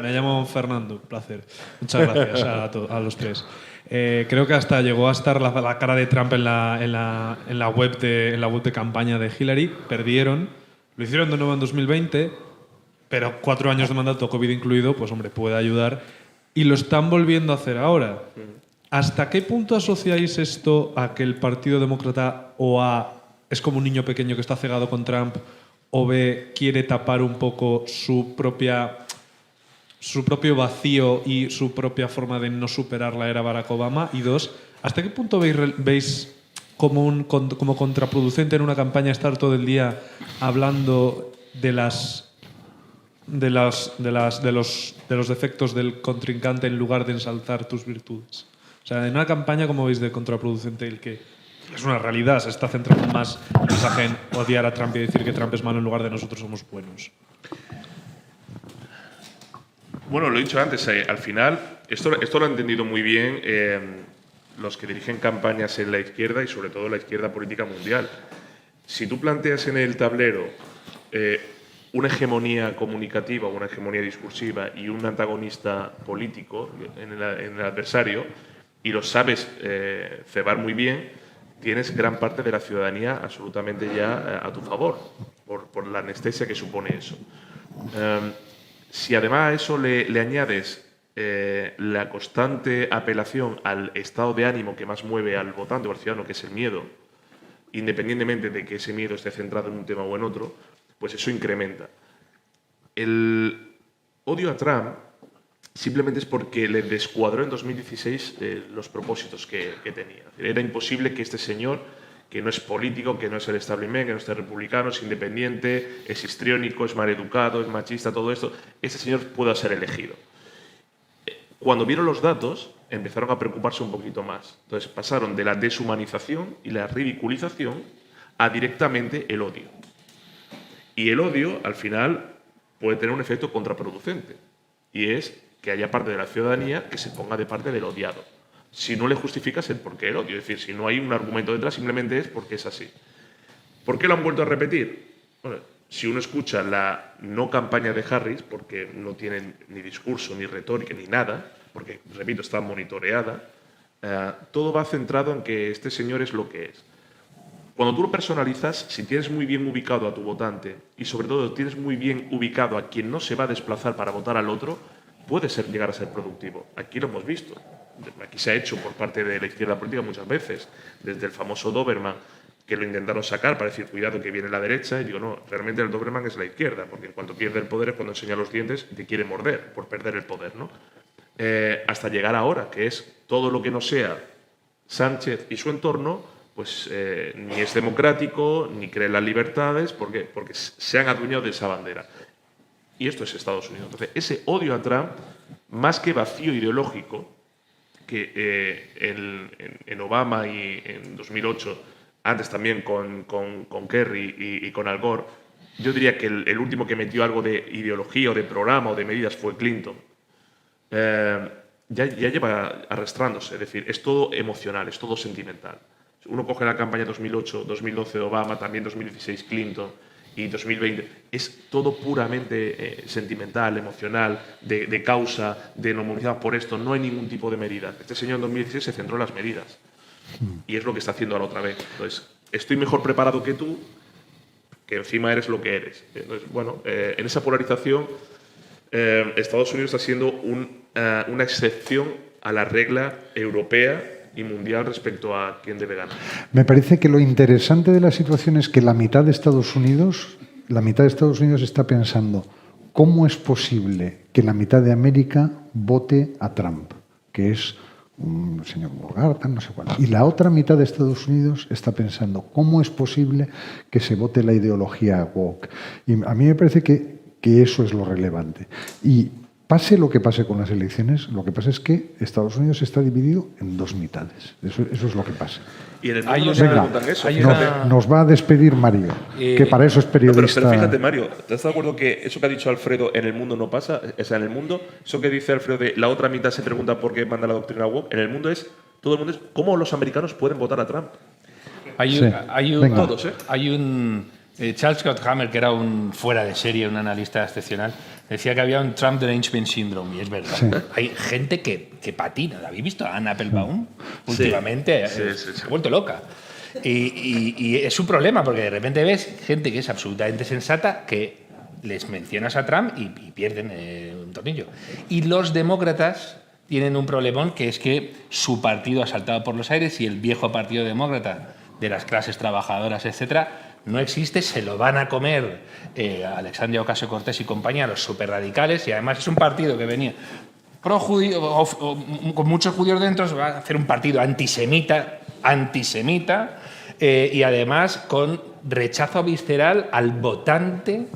Me llamo Fernando, un placer. Muchas gracias a los tres. Creo que hasta llegó a estar la cara de Trump en la web de campaña de Hillary, perdieron, lo hicieron de nuevo en 2020, pero 4 años de mandato, COVID incluido, pues hombre, puede ayudar. Y lo están volviendo a hacer ahora. ¿Hasta qué punto asociáis esto a que el Partido Demócrata es como un niño pequeño que está cegado con Trump o quiere tapar un poco su propio vacío y su propia forma de no superar la era Barack Obama? Y 2, ¿hasta qué punto veis como contraproducente en una campaña estar todo el día hablando de los defectos del contrincante en lugar de ensalzar tus virtudes? O sea, en una campaña, ¿cómo veis de contraproducente el que es una realidad? Se está centrando más el mensaje en odiar a Trump y decir que Trump es malo en lugar de nosotros somos buenos. Bueno, lo he dicho antes, al final, esto lo han entendido muy bien los que dirigen campañas en la izquierda y sobre todo la izquierda política mundial. Si tú planteas en el tablero una hegemonía comunicativa, una hegemonía discursiva y un antagonista político en el adversario, y lo sabes cebar muy bien, tienes gran parte de la ciudadanía absolutamente ya a tu favor, por la anestesia que supone eso. Si además a eso le añades la constante apelación al estado de ánimo que más mueve al votante o al ciudadano, que es el miedo, independientemente de que ese miedo esté centrado en un tema o en otro, pues eso incrementa. El odio a Trump simplemente es porque le descuadró en 2016 los propósitos que tenía. Era imposible que este señor, que no es político, que no es el establishment, que no es republicano, es independiente, es histriónico, es maleducado, es machista, todo esto, este señor pueda ser elegido. Cuando vieron los datos, empezaron a preocuparse un poquito más. Entonces pasaron de la deshumanización y la ridiculización a directamente el odio. Y el odio, al final, puede tener un efecto contraproducente. Y es que haya parte de la ciudadanía que se ponga de parte del odiado. Si no le justificas el porqué del odio. Es decir, si no hay un argumento detrás, simplemente es porque es así. ¿Por qué lo han vuelto a repetir? Bueno, si uno escucha la no campaña de Harris, porque no tienen ni discurso, ni retórica, ni nada, porque, repito, está monitoreada, todo va centrado en que este señor es lo que es. Cuando tú lo personalizas, si tienes muy bien ubicado a tu votante y sobre todo tienes muy bien ubicado a quien no se va a desplazar para votar al otro, puede llegar a ser productivo. Aquí lo hemos visto. Aquí se ha hecho por parte de la izquierda política muchas veces, desde el famoso Doberman, que lo intentaron sacar para decir, cuidado que viene la derecha, y digo, no, realmente el Doberman es la izquierda, porque en cuanto pierde el poder es cuando enseña los dientes y te quiere morder por perder el poder, ¿no? Hasta llegar ahora, que es todo lo que no sea Sánchez y su entorno, pues ni es democrático, ni cree en las libertades. ¿Por qué? Porque se han adueñado de esa bandera. Y esto es Estados Unidos. Entonces, ese odio a Trump, más que vacío ideológico, que en Obama y en 2008, antes también con Kerry y con Al Gore, yo diría que el último que metió algo de ideología o de programa o de medidas fue Clinton. Ya lleva arrastrándose, es decir, es todo emocional, es todo sentimental. Uno coge la campaña 2008, 2012 de Obama, también 2016 Clinton y 2020, es todo puramente sentimental, emocional, de causa, de nominalizar por esto, no hay ningún tipo de medida. Este señor en 2016 se centró en las medidas y es lo que está haciendo ahora otra vez. Entonces, estoy mejor preparado que tú, que encima eres lo que eres. Entonces, bueno, en esa polarización, Estados Unidos está siendo una excepción a la regla europea y mundial respecto a quién debe ganar. Me parece que lo interesante de la situación es que la mitad de Estados Unidos está pensando cómo es posible que la mitad de América vote a Trump, que es un señor vulgar, no sé cuál. Y la otra mitad de Estados Unidos está pensando cómo es posible que se vote la ideología woke. Y a mí me parece que eso es lo relevante. Y pase lo que pase con las elecciones, lo que pasa es que Estados Unidos está dividido en dos mitades. Eso es lo que pasa. Y en el mundo no se preguntan eso. Nos va a despedir Mario, que para eso es periodista. Pero fíjate, Mario, ¿estás de acuerdo que eso que ha dicho Alfredo en el mundo no pasa? O sea, en el mundo, eso que dice Alfredo de la otra mitad se pregunta por qué manda la doctrina woke, en el mundo todo el mundo es cómo los americanos pueden votar a Trump. Hay un Charles Gothammer, que era un fuera de serie, un analista excepcional, decía que había un Trump derangement syndrome, y es verdad. Sí. Hay gente que patina. ¿La habéis visto? Anna Applebaum, últimamente, se ha vuelto loca. Y es un problema, porque de repente ves gente que es absolutamente sensata, que les mencionas a Trump y pierden un tornillo. Y los demócratas tienen un problemón, que es que su partido ha saltado por los aires y el viejo partido demócrata de las clases trabajadoras, etcétera, no existe, se lo van a comer Alexandria Ocasio-Cortez y compañía, los superradicales, y además es un partido que venía pro-judío, con muchos judíos dentro, se va a hacer un partido antisemita, y además con rechazo visceral al votante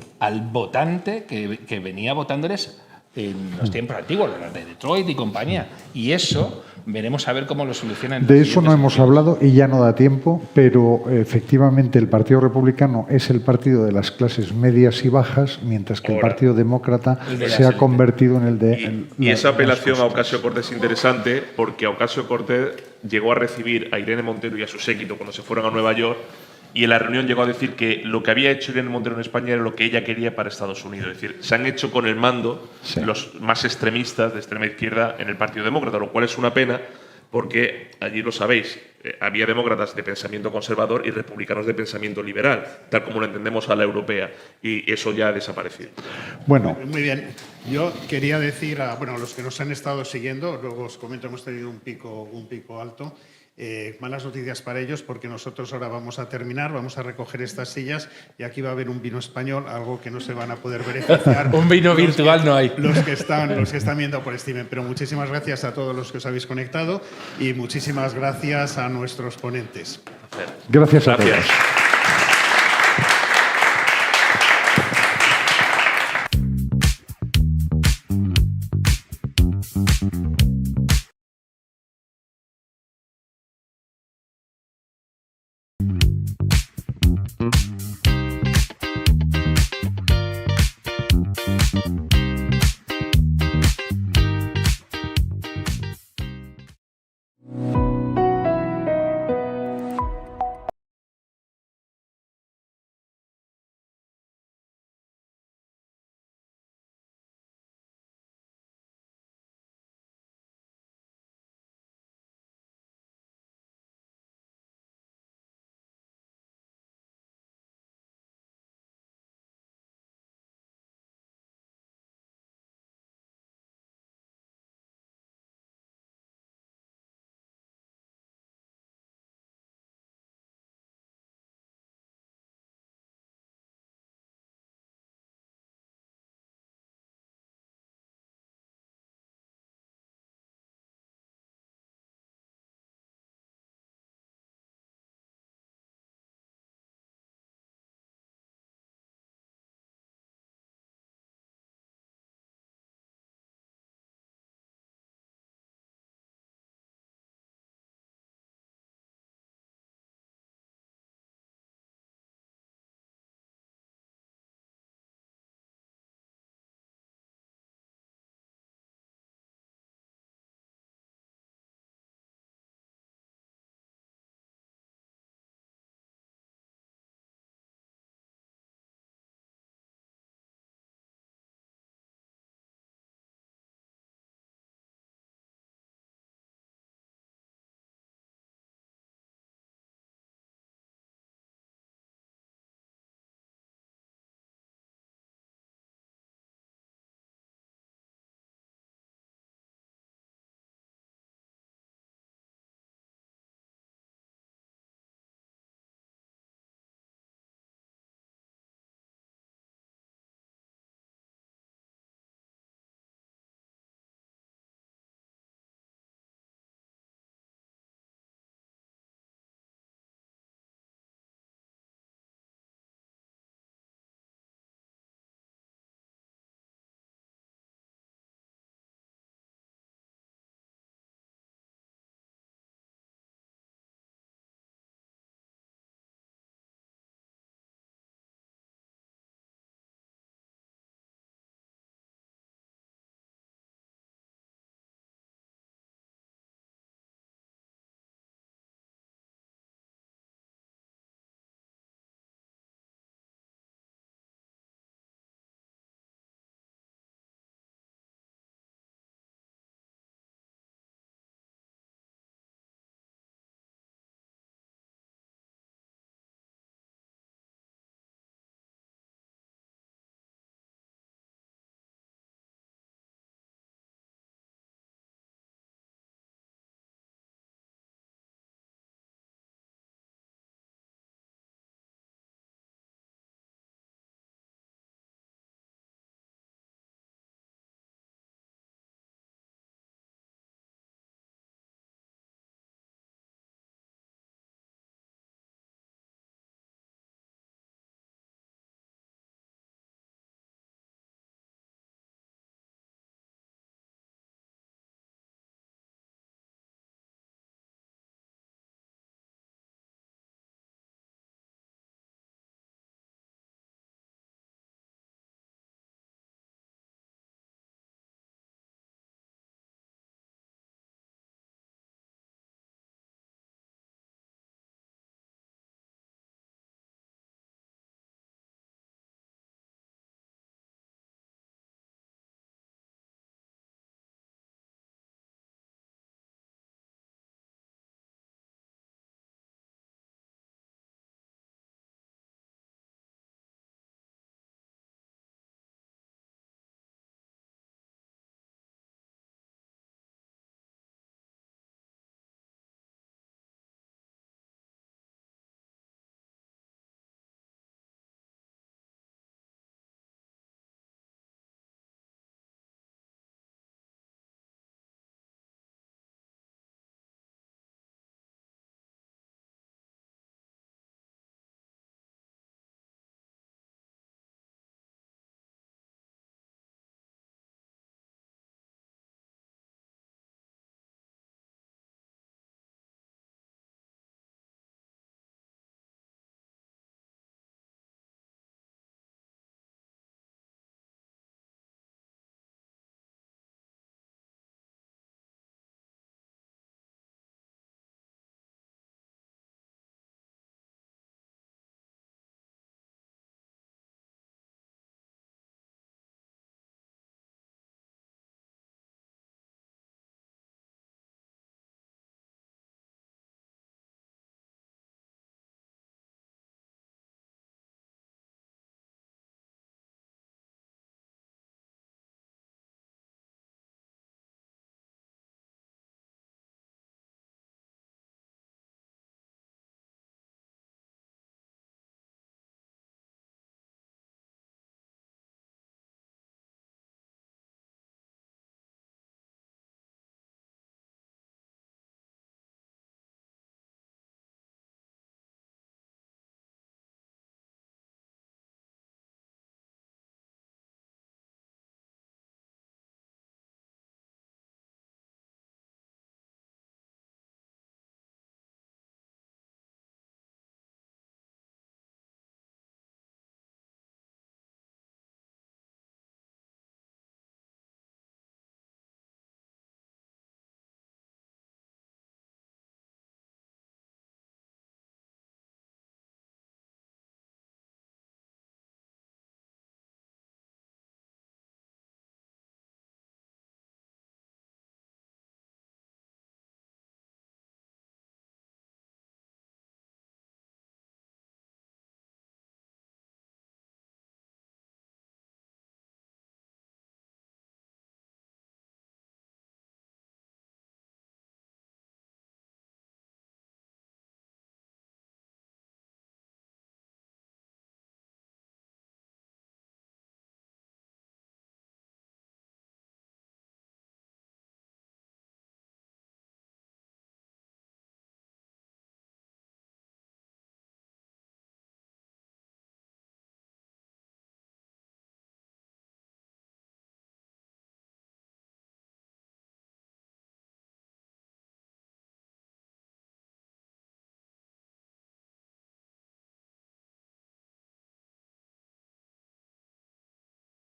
que venía votándoles en los tiempos antiguos, de Detroit y compañía. Y eso veremos a ver cómo lo solucionan. De eso no hemos hablado y ya no da tiempo, pero efectivamente el Partido Republicano es el partido de las clases medias y bajas, mientras que el Partido Demócrata se ha convertido en el de... Y esa apelación a Ocasio-Cortez es interesante, porque Ocasio-Cortez llegó a recibir a Irene Montero y a su séquito cuando se fueron a Nueva York, y en la reunión llegó a decir que lo que había hecho Irene Montero en España era lo que ella quería para Estados Unidos. Es decir, se han hecho con el mando los más extremistas de extrema izquierda en el Partido Demócrata, lo cual es una pena porque, allí lo sabéis, había demócratas de pensamiento conservador y republicanos de pensamiento liberal, tal como lo entendemos a la europea, y eso ya ha desaparecido. Bueno. Muy bien. Yo quería decir a los que nos han estado siguiendo, luego os comento, hemos tenido un pico alto. Malas noticias para ellos porque nosotros ahora vamos a terminar, vamos a recoger estas sillas y aquí va a haber un vino español, algo que no se van a poder beneficiar. Un vino virtual no hay. Los que están viendo por streaming. Pero muchísimas gracias a todos los que os habéis conectado y muchísimas gracias a nuestros ponentes. Gracias a todos. Mm-hmm.